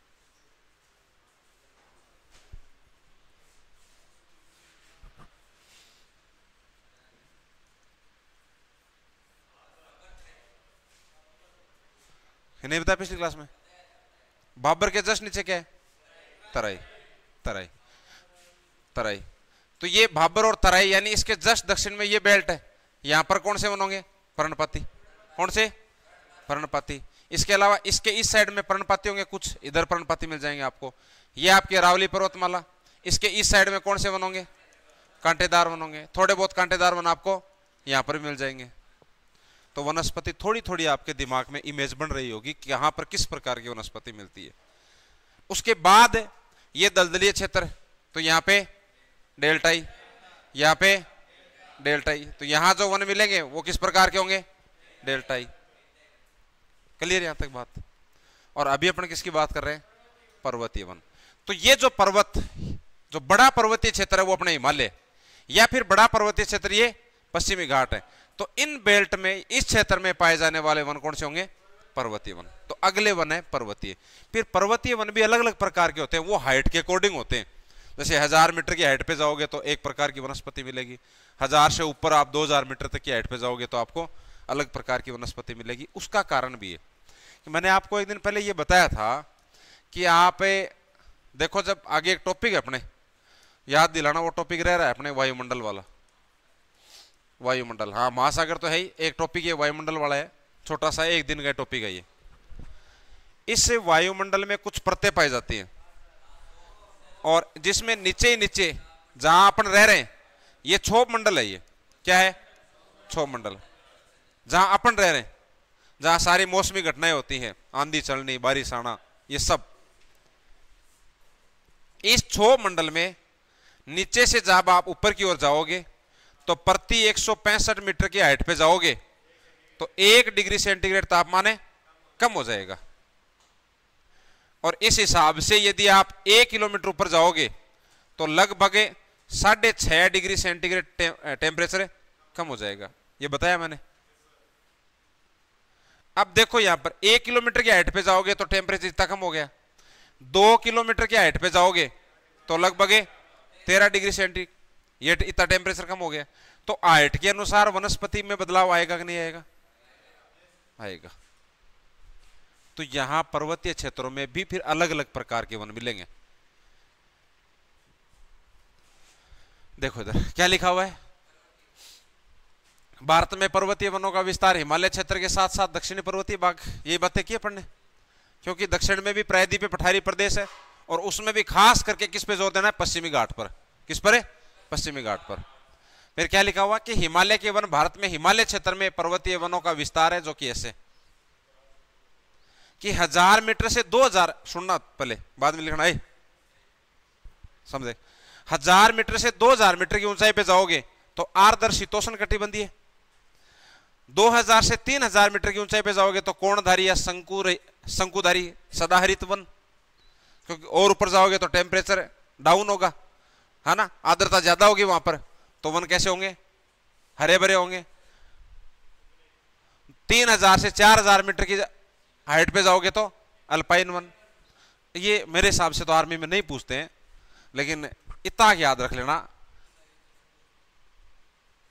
Speaker 1: नहीं बताया पिछली क्लास में? बाबर के जस्ट नीचे क्या है? तराई। तराई, तराई। तो ये भाबर और तराई यानी इसके जस्ट दक्षिण में ये बेल्ट है। यहां पर कौन से वन होंगे? पर्णपाती। कौन से? पर्णपाती। इसके अलावा इसके इस साइड में पर्णपाती होंगे, कुछ इधर पर्णपाती मिल जाएंगे आपको। ये आपकी अरावली पर्वतमाला, इसके इस साइड में कौन से वन होंगे? कांटेदार वन होंगे। थोड़े बहुत कांटेदार वन आपको यहां पर मिल जाएंगे। तो वनस्पति थोड़ी थोड़ी आपके दिमाग में इमेज बन रही होगी कि यहां पर किस प्रकार की वनस्पति मिलती है। उसके बाद ये दलदलीय क्षेत्र, तो यहाँ पे डेल्टाई, यहाँ पे डेल्टाई। तो यहां जो वन मिलेंगे वो किस प्रकार के होंगे? डेल्टाई। क्लियर यहां तक बात? और अभी अपन किसकी बात कर रहे हैं? पर्वतीय वन। तो ये जो पर्वत, जो बड़ा पर्वतीय क्षेत्र है वो अपने हिमालय, या फिर बड़ा पर्वतीय क्षेत्र ये पश्चिमी घाट है। तो इन बेल्ट में, इस क्षेत्र में पाए जाने वाले वन कौन से होंगे? पर्वतीय वन। तो अगले वन है पर्वतीय। फिर पर्वतीय वन भी अलग अलग प्रकार के होते हैं, वो हाइट के अकॉर्डिंग होते हैं। जैसे 1000 मीटर की हाइट पे जाओगे तो एक प्रकार की वनस्पति मिलेगी, 1000 से ऊपर आप 2000 मीटर तक की हाइट पे जाओगे तो आपको अलग प्रकार की वनस्पति मिलेगी। उसका कारण भी है कि मैंने आपको एक दिन पहले ये बताया था कि आप देखो, जब आगे एक टॉपिक है अपने, याद दिलाना, वो टॉपिक रह रहा है अपने वायुमंडल वाला। वायुमंडल, हाँ महासागर तो है ही, एक टॉपिक ये वायुमंडल वाला है, छोटा सा एक दिन का टॉपिक है ये। इस वायुमंडल में कुछ परतें पाई जाती हैं और जिसमें नीचे ही नीचे जहां अपन रह रहे हैं, ये क्षोभ मंडल है। ये क्या है? क्षोभ मंडल। जहां अपन रह रहे हैं, जहां सारी मौसमी घटनाएं होती हैं, आंधी चलनी, बारिश आना, ये सब, इस क्षोभ मंडल में नीचे से जब आप ऊपर की ओर जाओगे तो प्रति 165 मीटर की हाइट पे जाओगे तो 1 डिग्री सेंटीग्रेड तापमान कम हो जाएगा। और इस हिसाब से यदि आप 1 किलोमीटर ऊपर जाओगे तो लगभग 6.5 डिग्री सेंटीग्रेड टेम्परेचर कम हो जाएगा। ये बताया मैंने। अब देखो यहां पर 1 किलोमीटर की हाइट पे जाओगे तो टेम्परेचर इतना कम हो गया, 2 किलोमीटर की हाइट पे जाओगे तो लगभग 13 डिग्री सेंटीग्रेड, ये इतना टेम्परेचर कम हो गया। तो हाइट के अनुसार वनस्पति में बदलाव आएगा कि नहीं आएगा? आएगा। तो यहां पर्वतीय क्षेत्रों में भी फिर अलग अलग प्रकार के वन मिलेंगे। देखो इधर क्या लिखा हुआ है, भारत में पर्वतीय वनों का विस्तार हिमालय क्षेत्र के साथ साथ दक्षिणी पर्वतीय भाग, ये बातें की अपन ने, क्योंकि दक्षिण में भी प्रायद्वीपीय पठारी प्रदेश है और उसमें भी खास करके किस पे जोर देना है? पश्चिमी घाट पर। किस पर है? पश्चिमी घाट पर। फिर क्या लिखा हुआ कि हिमालय के वन, भारत में हिमालय क्षेत्र में पर्वतीय वनों का विस्तार है, जो कि ऐसे कि 1000 मीटर से 2000, सुनना पहले बाद में लिखना है, समझे? 1000 मीटर से 2000 मीटर की ऊंचाई पे जाओगे तो आर्द्र शीतोष्ण कटिबंधीय, 2000 से 3000 मीटर की ऊंचाई पे जाओगे तो कोणधारी या शंकुधारी सदाहरित वन, क्योंकि और ऊपर जाओगे तो टेम्परेचर डाउन होगा, है ना, आर्द्रता ज्यादा होगी वहां पर, तो वन कैसे होंगे? हरे भरे होंगे। 3000 से 4000 मीटर की हाइट पे जाओगे तो अल्पाइन वन। ये मेरे हिसाब से तो आर्मी में नहीं पूछते हैं, लेकिन इतना याद रख लेना,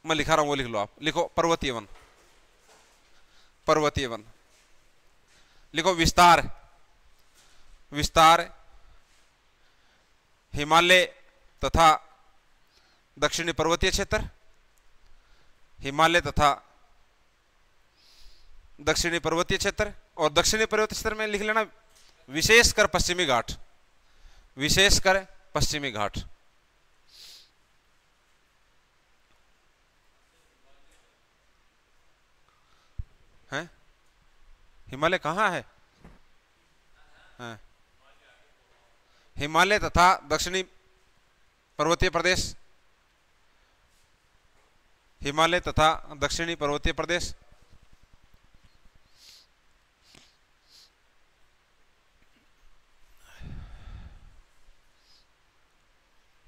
Speaker 1: मैं लिखा रहा हूं वो लिख लो आप। लिखो पर्वतीय वन, पर्वतीय वन लिखो। विस्तार, विस्तार हिमालय तथा दक्षिणी पर्वतीय क्षेत्र, हिमालय तथा दक्षिणी पर्वतीय क्षेत्र, और दक्षिणी पर्वतीय क्षेत्र में लिख लेना विशेषकर पश्चिमी घाट, विशेषकर पश्चिमी घाट। है हिमालय कहां है? हिमालय तथा दक्षिणी पर्वतीय प्रदेश, हिमालय तथा दक्षिणी पर्वतीय प्रदेश।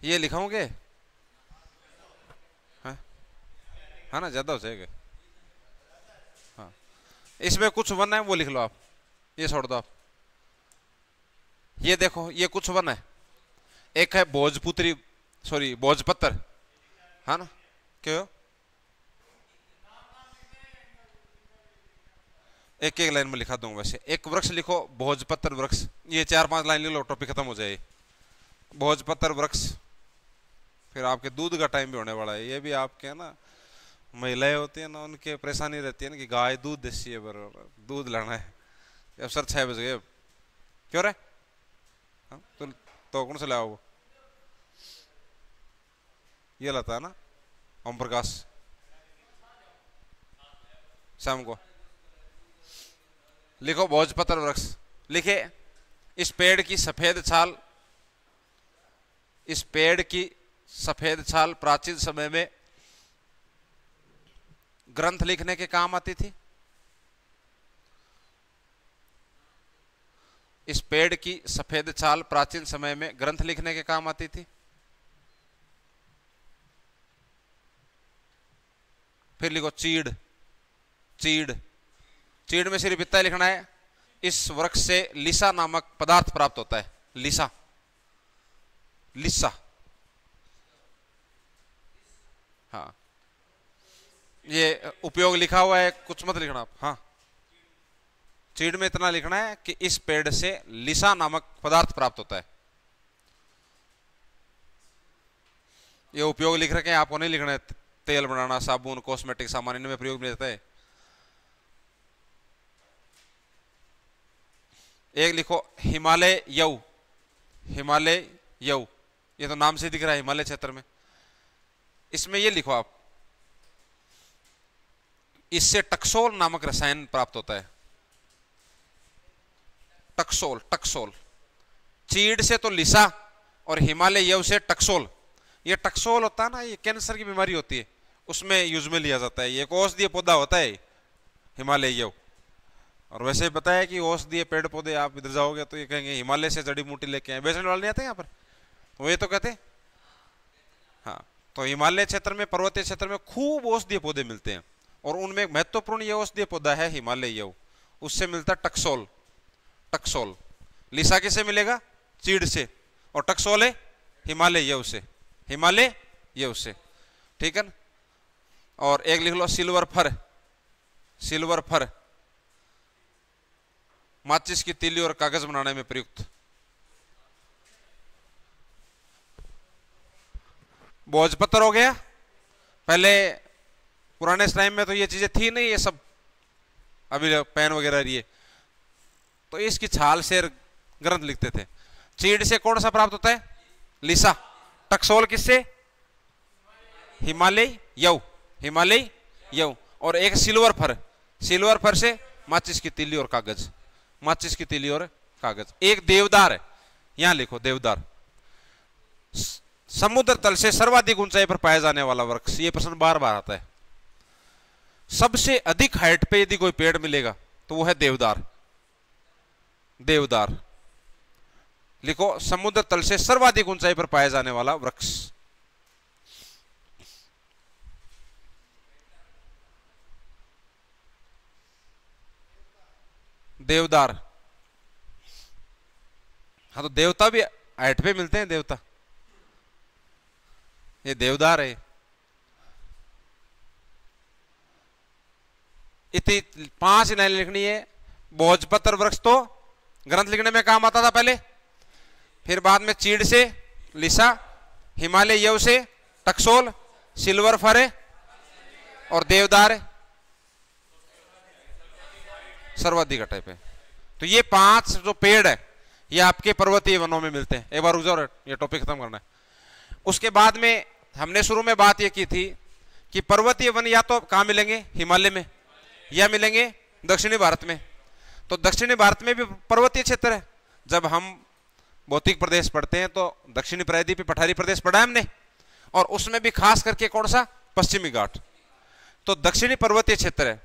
Speaker 1: ये लिखाओगे? है ना, ज्यादा हो जाएगा। हाँ, इसमें कुछ वन है वो लिख लो आप, ये छोड़ दो आप। ये देखो ये कुछ वन है, एक है भोजपुत्री, सॉरी भोजपत्र, है ना, क्यों? एक एक लाइन में लिखा दूंगा। वैसे एक वृक्ष लिखो, भोजपत्र वृक्ष, ये 4-5 लाइन लिख लो, टॉपिक खत्म हो जाए। भोजपत्र वृक्ष। फिर आपके दूध का टाइम भी होने वाला है, ये भी आपके है ना, महिलाएं होती है ना, उनके परेशानी रहती है ना कि गाय दूध देसी है, बराबर दूध लाना है। अब सर 6 बज गए, क्यों रे? तो कौन से लाओ? ये लाता है ना ओम प्रकाश, शाम को। लिखो भोजपत्र वृक्ष। लिखे इस पेड़ की सफेद छाल, इस पेड़ की सफेद छाल प्राचीन समय में ग्रंथ लिखने के काम आती थी। इस पेड़ की सफेद छाल प्राचीन समय में ग्रंथ लिखने के काम आती थी। फिर लिखो चीड़, चीड़, चीड़ में सिर्फ इतना लिखना है, इस वृक्ष से लिसा नामक पदार्थ प्राप्त होता है। लिसा, लिसा, हाँ, ये उपयोग लिखा हुआ है, कुछ मत लिखना आप। हाँ, चीड़ में इतना लिखना है कि इस पेड़ से लिसा नामक पदार्थ प्राप्त होता है। ये उपयोग लिख रखे हैं, आपको नहीं लिखना है। तेल बनाना, साबुन, कॉस्मेटिक सामान, इनमें प्रयोग में रहता है। एक लिखो हिमालय यऊ, हिमालय यऊ, ये तो नाम से दिख रहा है हिमालय क्षेत्र में। इसमें ये लिखो आप, इससे टक्सोल नामक रसायन प्राप्त होता है। टक्सोल, टक्सोल। चीड़ से तो लिसा और हिमालय यव से टक्सोल। ये टक्सोल होता है ना, ये कैंसर की बीमारी होती है उसमें यूज में लिया जाता है। ये एक औषधीय पौधा होता है हिमालय यव। और वैसे ही बताया कि औषधीय पेड़ पौधे आप इधर जाओगे तो ये कहेंगे हिमालय से जड़ी बूटी लेके आए, बेचने वाले नहीं आते यहाँ पर, वो ये तो कहते हैं। हाँ, तो हिमालय क्षेत्र में, पर्वतीय क्षेत्र में खूब औषधीय पौधे मिलते हैं और उनमें एक महत्वपूर्ण ये औषधीय पौधा है हिमालय यव। उससे मिलता है टक्सोल। टक्सोल लिसा किससे मिलेगा? चीड़ से, और टक्सोल है हिमालय यव से, हिमालय यव से, ठीक है ना। और एक लिख लो सिल्वर फर। सिल्वर फर माचिस की तीली और कागज बनाने में प्रयुक्त। भोजपत्र हो गया। पहले पुराने टाइम में तो ये चीजें थी नहीं, ये सब अभी पेन वगैरह रही है, तो इसकी छाल से ग्रंथ लिखते थे। चीड़ से कौन सा प्राप्त होता है? लिसा। टक्सोल किससे? हिमालय यव, हिमालय यव। और एक सिल्वर फर, सिल्वर फर से माचिस की तीली और कागज, माचिस की तीली और कागज। एक देवदार है, यहां लिखो देवदार। समुद्र तल से सर्वाधिक ऊंचाई पर पाया जाने वाला वृक्ष, ये प्रश्न बार बार आता है। सबसे अधिक हाइट पे यदि कोई पेड़ मिलेगा तो वो है देवदार। देवदार लिखो, समुद्र तल से सर्वाधिक ऊंचाई पर पाया जाने वाला वृक्ष। देवदार। हाँ, तो देवता भी हाइट पे मिलते हैं, देवता। ये देवदार है। इतनी 5 लाइन लिखनी है। भोजपत्र वृक्ष तो ग्रंथ लिखने में काम आता था पहले, फिर बाद में चीड़ से लिसा, हिमालय यव से टक्सोल, सिल्वर फर है और देवदार है सर्वाधिक टाइप है। तो ये 5 जो पेड़ है ये आपके पर्वतीय वनों में मिलते हैं। एक बार रुक जाओ, ये टॉपिक खत्म करना है। उसके बाद में हमने शुरू में बात ये की थी कि पर्वतीय वन या तो कहां मिलेंगे? हिमालय में, या मिलेंगे दक्षिणी भारत में। तो दक्षिणी भारत में भी पर्वतीय क्षेत्र है। जब हम भौतिक प्रदेश पढ़ते हैं तो दक्षिणी प्रायद्वीपीय पठारी प्रदेश पढ़ा है हमने, और उसमें भी खास करके कौन सा? पश्चिमी घाट। तो दक्षिणी पर्वतीय क्षेत्र है।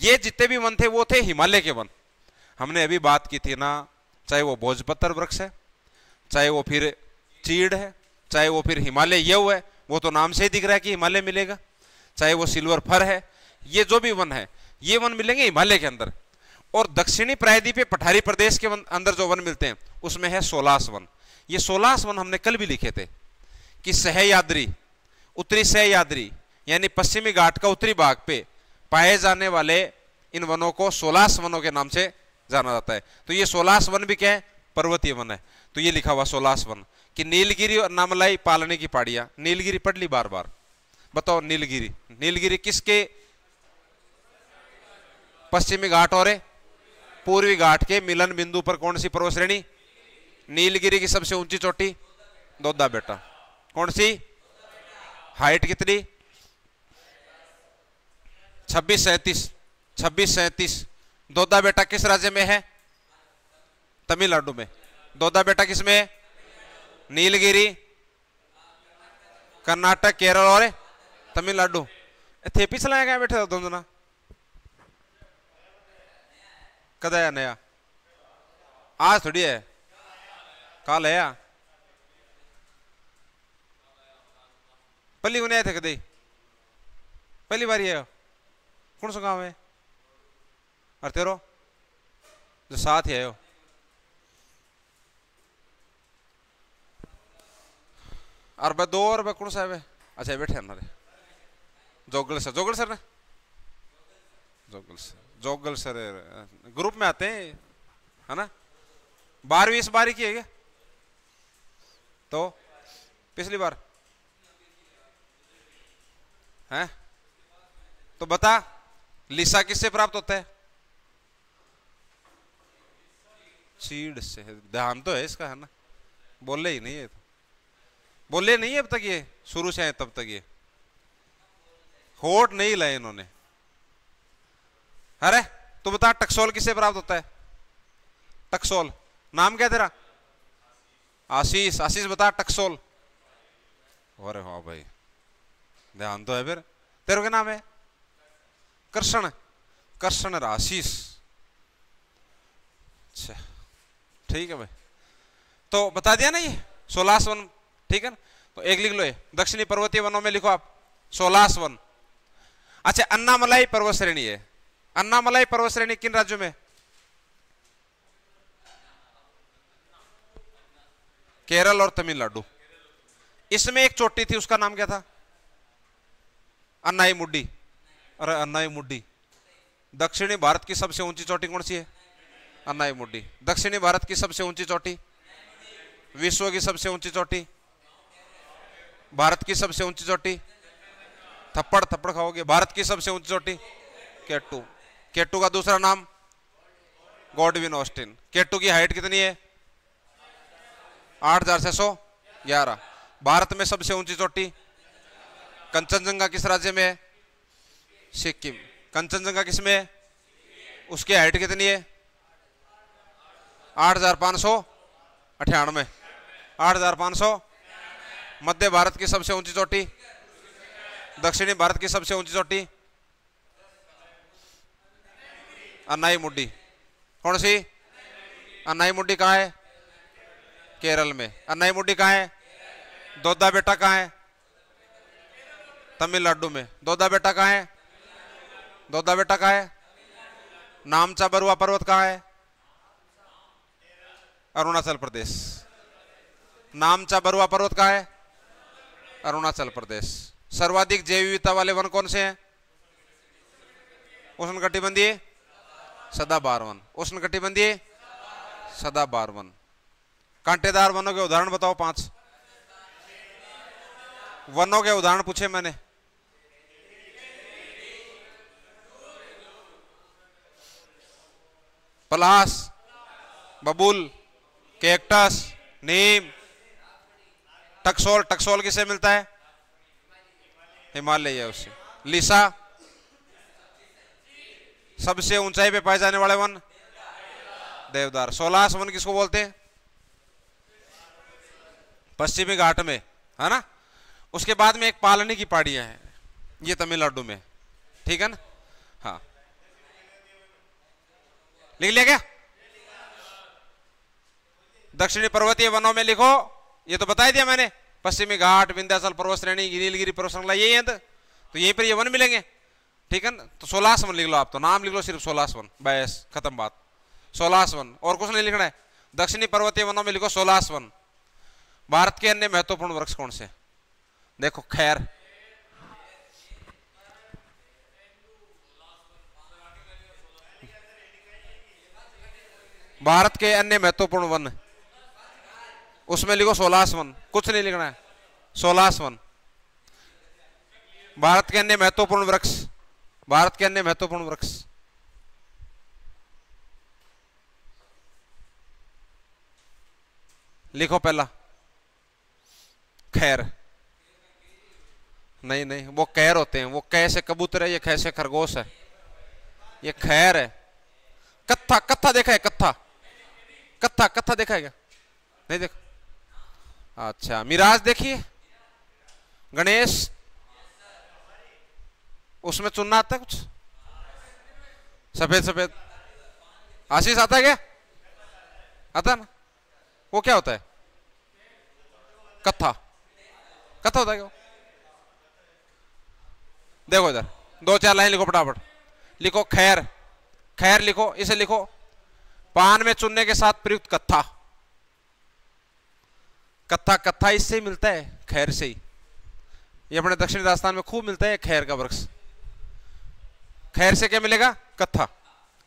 Speaker 1: ये जितने भी वन थे वो थे हिमालय के वन। हमने अभी बात की थी ना, चाहे वो भोजपत्र वृक्ष है, चाहे वो फिर चीड़ है, चाहे वो फिर हिमालय यव है, वो तो नाम से ही दिख रहा है कि हिमालय मिलेगा, चाहे वो सिल्वर फर है, ये जो भी वन है ये वन मिलेंगे हिमालय के अंदर। और दक्षिणी प्रायद्वीपीय पठारी प्रदेश के अंदर जो वन मिलते हैं उसमें है सोलास वन। ये सोलास वन हमने कल भी लिखे थे कि सह्याद्री, उत्तरी सह्याद्री यानी पश्चिमी घाट का उत्तरी भाग पे पाए जाने वाले इन वनों को सोलास वनों के नाम से जाना जाता है। तो ये सोलास वन भी क्या है? पर्वतीय वन है। तो ये लिखा हुआ सोलास वन कि नीलगिरी और नामलाई पालने की पहाड़ियां। नीलगिरी पढ़ ली बार बार, बताओ नीलगिरी। नीलगिरी किसके? पश्चिमी घाट और पूर्वी घाट के मिलन बिंदु पर कौन सी पर्वत श्रेणी? नीलगिरी की सबसे ऊंची चोटी दोदा बेटा। कौन सी? हाइट कितनी? 2637। 2637। दोदा बेटा किस राज्य में है? तमिलनाडु में। दोदा बेटा किस में है? नीलगिरी कर्नाटक, केरल और तमिलनाडु। थे पिछला गया बैठे दोनों कद आया नया? आज थोड़ी है, कल है। पहली उन्हें आए थे कदे? पहली बार है? कौन सा गांव है? और तेरो जो साथ ही आयो? और बे 2 और कौन सा है? अच्छा बैठे हमारे जोगल सर। जोगल सर ना? जोगल सर, जोगल सर ग्रुप में आते हैं, है ना? 12वीं इस बार की है क्या? तो पिछली बार है? तो बता, लिसा किससे प्राप्त होता है? चीड़ से। ध्यान तो है इसका, है ना? बोल ही नहीं है तो। बोले नहीं है अब तक, ये शुरू से है तब तक ये होठ नहीं लाए इन्होंने। अरे तू बता टकसोल किससे प्राप्त होता है? टकसोल, नाम क्या तेरा? आशीष। आशीष बता टकसोल। अरे हाँ भाई, ध्यान तो है। फिर तेरे क्या नाम है? कृष्ण। कृष्ण और आशीष। अच्छा ठीक है भाई, तो बता दिया ना ये 16 वन, ठीक है ना। तो एक लिख लो ये, दक्षिणी पर्वतीय वनों में लिखो आप 16 वन। अच्छा, अन्नामलाई पर्वत श्रेणी है। अन्नामलाई पर्वत श्रेणी किन राज्यों में? केरल और तमिलनाडु। इसमें एक चोटी थी, उसका नाम क्या था? अन्नाई मुड्डी। अरे अन्नाई मुड्डी। दक्षिणी भारत की सबसे ऊंची चोटी कौन सी है? अन्नाई मुड्डी। दक्षिणी भारत की सबसे ऊंची चोटी? विश्व की सबसे ऊंची चोटी? भारत की सबसे ऊंची चोटी? थप्पड़ थप्पड़ खाओगे। भारत की सबसे ऊंची चोटी? केटू। केटू का दूसरा नाम? Godwin Austen. केटू की हाइट कितनी है? 8611। भारत में सबसे ऊंची चोटी? कंचनजंगा किस राज्य में है? सिक्किम। कंचनजंगा किस में है? उसकी हाइट कितनी है? 8598। 8500। मध्य भारत की सबसे ऊंची चोटी? दक्षिणी भारत की सबसे ऊंची चोटी? अन्नाई मुड्डी। कौन सी? अन्नाई मुड्डी कहाँ है? केरल में। अन्नाई मुड्डी कहाँ है? दोदा बेटा कहाँ है? तमिलनाडु में। दोदा बेटा कहाँ है? दोदा बेटा कहाँ है? नामचा बरुआ पर्वत कहाँ है? अरुणाचल प्रदेश। नामचा बरुआ पर्वत कहाँ है? अरुणाचल प्रदेश। सर्वाधिक जैव विविधता वाले वन कौन से हैं? उष्णकटिबंधीय सदाबहार वन। उष्णकटिबंधीय सदाबहार वन। कांटेदार वनों के उदाहरण बताओ 5 वनों के उदाहरण पूछे मैंने। पलास, बबूल, कैक्टस, नीम, टकसोल। टकसोल किससे मिलता है? हिमालय उससे। लीसा, सबसे ऊंचाई पे पाए जाने वाले वन? देवदार। 16 वन किसको बोलते हैं? पश्चिमी घाट में, है ना। उसके बाद में एक पालनी की पहाड़ियां हैं, ये तमिलनाडु में, ठीक है ना। हाँ, लिख लिया क्या? दक्षिणी पर्वतीय वनों में लिखो, ये तो बता दिया मैंने। पश्चिमी घाट, विंध्याचल पर्वत श्रेणी, नीलगिरी पर्वत श्रृंखला, यही है। तो यहीं पर ये वन मिलेंगे, ठीक है ना। तो 16 वन लिख लो आप, तो नाम लिख लो सिर्फ 16 वन, बस खत्म बात। 16 वन, और कुछ नहीं लिखना है। दक्षिणी पर्वतीय वनों में लिखो 16 वन। भारत के अन्य महत्वपूर्ण वृक्ष कौन से? देखो, खैर, भारत के अन्य महत्वपूर्ण वन, उसमें लिखो 16 वन, कुछ नहीं लिखना है। 16 वन। भारत के अन्य महत्वपूर्ण वृक्ष, भारत के अन्य महत्वपूर्ण वृक्ष, लिखो पहला खैर। नहीं नहीं, वो कैर होते हैं, वो कै से कबूतर है, ये कै से खरगोश है, ये खैर है। कत्था, कत्था देखा है? कत्था, कत्था, कत्था देखा है क्या? नहीं देखा। अच्छा, मिराज देखिए, गणेश, उसमें चुनना आता है कुछ? सफेद सफेद। आशीष आता है क्या? आता है ना। वो क्या होता है? कत्था। कत्था होता है क्या? देखो इधर 2-4 लाइन लिखो फटाफट। लिखो खैर। खैर लिखो, इसे लिखो। पान में चुनने के साथ प्रयुक्त कत्था। कत्था, कत्था इससे ही मिलता है, खैर से ही। ये अपने दक्षिणी राजस्थान में खूब मिलता है खैर का वृक्ष। खैर से क्या मिलेगा? कत्था।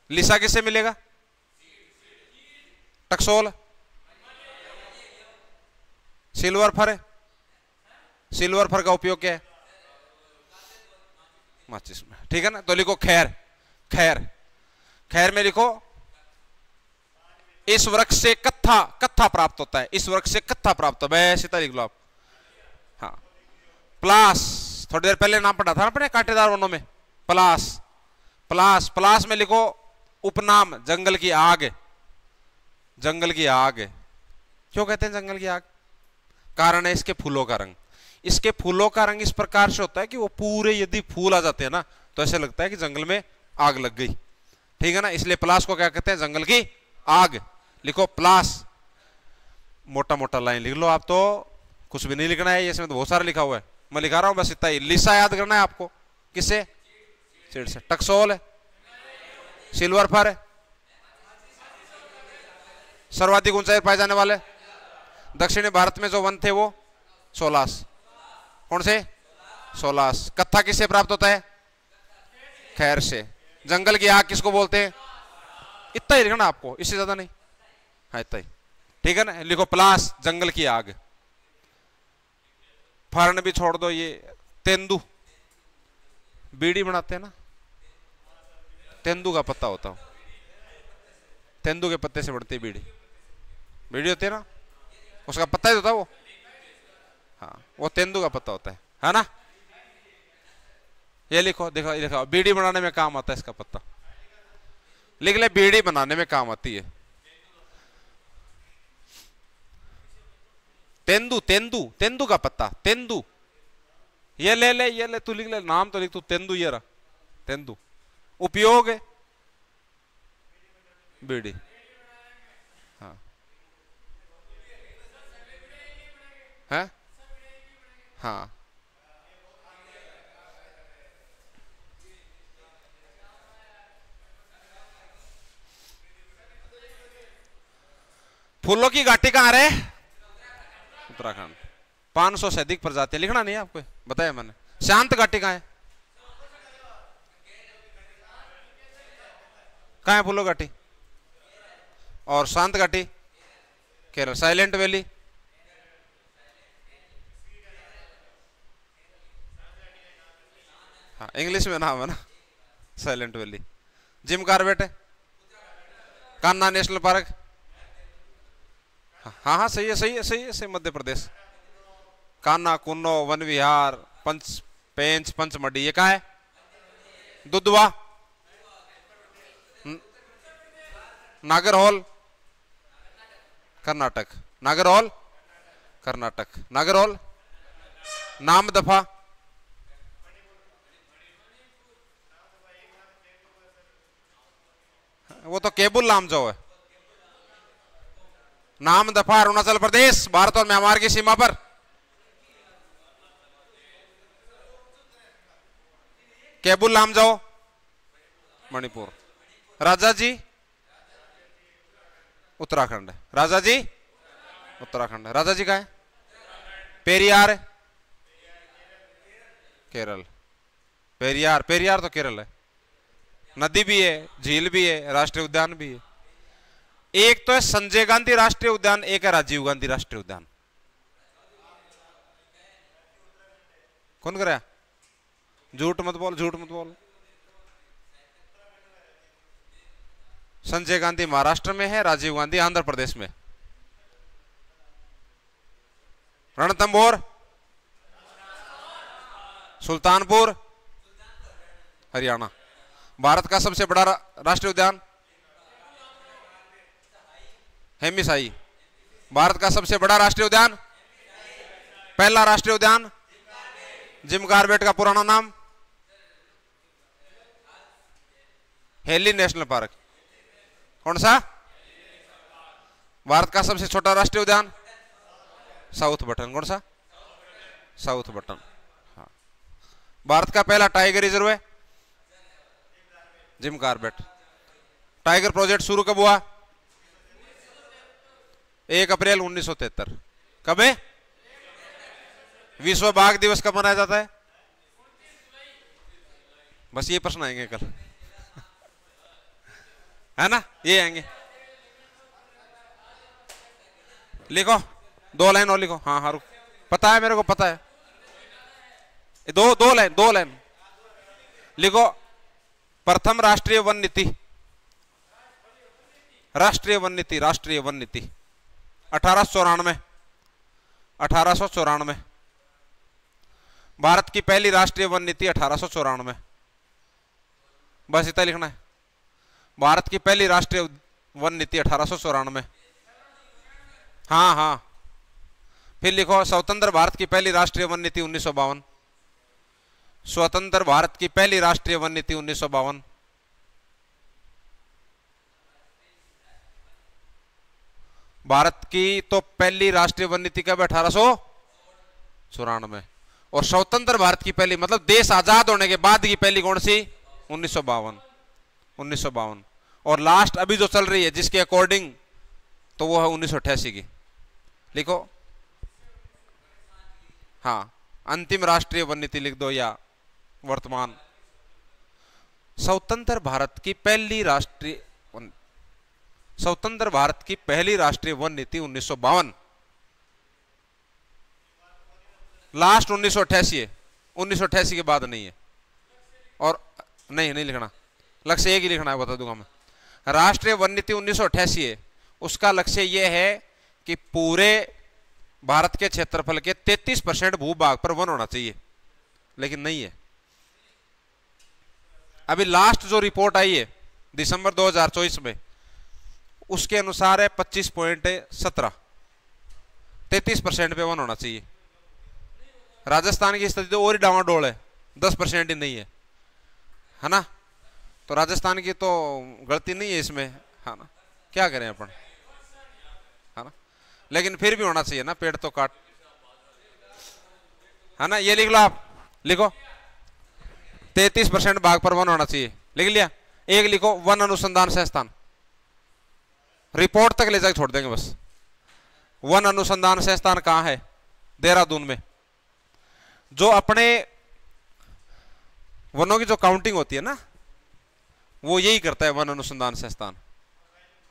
Speaker 1: लिसा किससे मिलेगा? टकसोल। सिल्वर फर है। सिल्वर फर का उपयोग क्या है? माचिस में, ठीक है ना। तो लिखो खैर। खैर, खैर में लिखो इस वृक्ष से कत्था, कत्था प्राप्त होता है। इस वृक्ष से कत्था प्राप्त होता है, सीता लिख लो आप। हाँ, प्लास, थोड़ी देर पहले नाम पढ़ा था ना अपने कांटेदार वनों में, प्लास। प्लास, प्लास में लिखो उपनाम जंगल की आग। जंगल की आग क्यों कहते हैं जंगल की आग? कारण है इसके फूलों का रंग। इसके फूलों का रंग इस प्रकार से होता है कि वो पूरे यदि फूल आ जाते हैं ना तो ऐसे लगता है कि जंगल में आग लग गई, ठीक है ना। इसलिए प्लास को क्या कहते हैं? जंगल की आग। लिखो प्लास, मोटा मोटा लाइन लिख लो आप, तो कुछ भी नहीं लिखना है, इसमें तो बहुत सारा लिखा हुआ है, मैं लिखा रहा हूं बस इतना ही। लिसा याद करना है आपको, किससे? चीड़ से। टक्सोल है, सिल्वर फर है, सर्वाधिक ऊंचाई पाए जाने वाले। दक्षिणी भारत में जो वन थे वो सोलास। कौन से? सोलास। कत्था किससे प्राप्त होता है? खैर से। जंगल की आग किसको बोलते हैं? इतना ही लिखना आपको, इससे ज्यादा नहीं, हाँ इतना ही, ठीक है ना। लिखो प्लास, जंगल की आग। फर्न भी छोड़ दो, ये तेंदू, बीड़ी बनाते हैं ना, तेंदू का पत्ता होता है, तेंदू के पत्ते से बढ़ती बीड़ी, बीड़ी होती है ना, उसका पत्ता ही होता है वो, हाँ वो तेंदू का पत्ता होता है ना। ये लिखो, देखो लिखो, बीड़ी बनाने में काम आता है इसका पत्ता, लिख ले, बीड़ी बनाने में काम आती है। तेंदू, तेंदू, तेंदू का पत्ता, तेंदू, ये ले, ये ले, तू लिख ले, नाम तो लिख तू, तेंदू, ये रहा तेंदू। उपयोग है बीड़ी, हाँ है, हाँ फूलों की घाटी कहां रहे? उत्तराखंड। 500 से अधिक प्रजातियां, लिखना नहीं है आपको, बताया मैंने। शांत घाटी कहां है? कहां है फूलों घाटी? और शांत घाटी? केरल। Silent valley? हाँ इंग्लिश में नाम है ना, साइलेंट वैली। जिम कार्बेट है? Kanha national park? हाँ हाँ सही है, सही है, सही है, सही, मध्य प्रदेश। कान्हा, कुन्नो, वन विहार, पेंच, पंचमढ़ी, ये कहाँ है? दुधवा, नागरहोल, कर्नाटक। नागरहोल, कर्नाटक। नागरहोल, नामदफा, वो तो केबुल लामजो है। नामदफा अरुणाचल प्रदेश, भारत और म्यांमार की सीमा पर। केबुल लामजाओ, मणिपुर। राजाजी, उत्तराखंड है। राजाजी, उत्तराखंड है। राजाजी का है? पेरियार है? केरल। पेरियार, पेरियार तो केरल है। नदी भी है, झील भी है, राष्ट्रीय उद्यान भी है। एक तो है संजय गांधी राष्ट्रीय उद्यान, एक है राजीव गांधी राष्ट्रीय उद्यान। कौन कराया? झूठ मत बोल, झूठ मत बोल। संजय गांधी महाराष्ट्र में है, राजीव गांधी आंध्र प्रदेश में। रणथंभौर, सुल्तानपुर, हरियाणा। भारत का सबसे बड़ा राष्ट्रीय उद्यान? हेमिसाई। भारत का सबसे बड़ा राष्ट्रीय उद्यान? पहला राष्ट्रीय उद्यान? जिम कार्बेट का पुराना नाम? Hailey National Park. कौन सा? भारत का सबसे छोटा राष्ट्रीय उद्यान? South Button. कौन सा? South Button. हाँ। भारत का पहला टाइगर रिजर्व है? Jim Corbett. टाइगर प्रोजेक्ट शुरू कब हुआ? 1 अप्रैल 1973। कब है? विश्व बाघ दिवस कब मनाया जाता है? बस ये प्रश्न आएंगे कल, है ना, ये आएंगे। लिखो 2 लाइन और लिखो। हाँ हाँ रुक, पता है मेरे को, पता है। दो लाइन लिखो। प्रथम राष्ट्रीय वन नीति, राष्ट्रीय वन नीति, राष्ट्रीय वन नीति 1894। भारत की पहली राष्ट्रीय वन नीति 1894। बस इतना लिखना है। भारत की पहली राष्ट्रीय वन नीति 1894। हाँ हाँ, फिर लिखो स्वतंत्र भारत की पहली राष्ट्रीय वन नीति 1952। स्वतंत्र भारत की पहली राष्ट्रीय वन नीति 1952। भारत की तो पहली राष्ट्रीय वन नीति कब? 1894। और स्वतंत्र भारत की पहली मतलब देश आजाद होने के बाद की पहली कौन सी? 1952। 1952। और लास्ट अभी जो चल रही है जिसके अकॉर्डिंग तो वो है 1988 की। लिखो। हाँ, अंतिम राष्ट्रीय वन नीति लिख दो या वर्तमान। स्वतंत्र भारत की पहली राष्ट्रीय स्वतंत्र भारत की पहली राष्ट्रीय वन नीति 1952। लास्ट 1988 है, 1988 के बाद नहीं है। और नहीं लिखना, लक्ष्य एक ही लिखना है, बता दूंगा मैं। राष्ट्रीय वन नीति 1988 है, उसका लक्ष्य यह है कि पूरे भारत के क्षेत्रफल के 33% भूभाग पर वन होना चाहिए, लेकिन नहीं है। अभी लास्ट जो रिपोर्ट आई है दिसंबर 2024 में, उसके अनुसार है 25.17, 33% पे वन होना चाहिए। राजस्थान की स्थिति तो और ही डावाडोल है, 10% ही नहीं है ना। तो राजस्थान की तो गलती नहीं है इसमें, है ना, क्या करें अपन, है ना। लेकिन फिर भी होना चाहिए ना, पेड़ तो काट, है ना। ये लिख लो, आप लिखो 33% भाग पर वन होना चाहिए, लिख लिया। एक लिखो वन अनुसंधान संस्थान, रिपोर्ट तक ले जाकर छोड़ देंगे बस। वन अनुसंधान संस्थान कहां है? देहरादून में। जो अपने वनों की जो काउंटिंग होती है ना, वो यही करता है, वन अनुसंधान संस्थान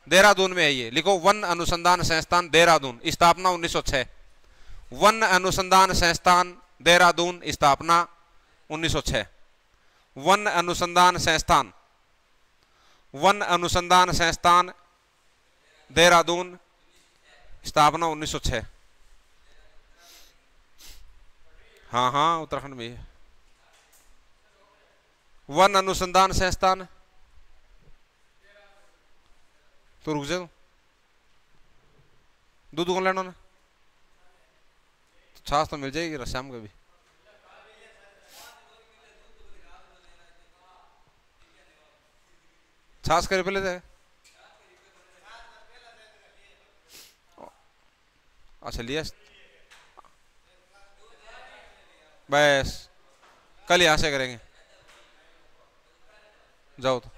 Speaker 1: देहरादून में है। ये लिखो वन अनुसंधान संस्थान देहरादून, स्थापना 1906। वन अनुसंधान संस्थान देहरादून, स्थापना 1906। वन अनुसंधान संस्थान, वन अनुसंधान संस्थान देहरादून, स्थापना 1906। हाँ हाँ, उत्तराखंड में है वन अनुसंधान संस्थान। तो रुक जाओ, दूध कौन लेना ना, छाछ तो मिल जाएगी शाम को भी। छाछ करे पहले जाए। अच्छा लिया, बस कल यहां से करेंगे, जाओ तो।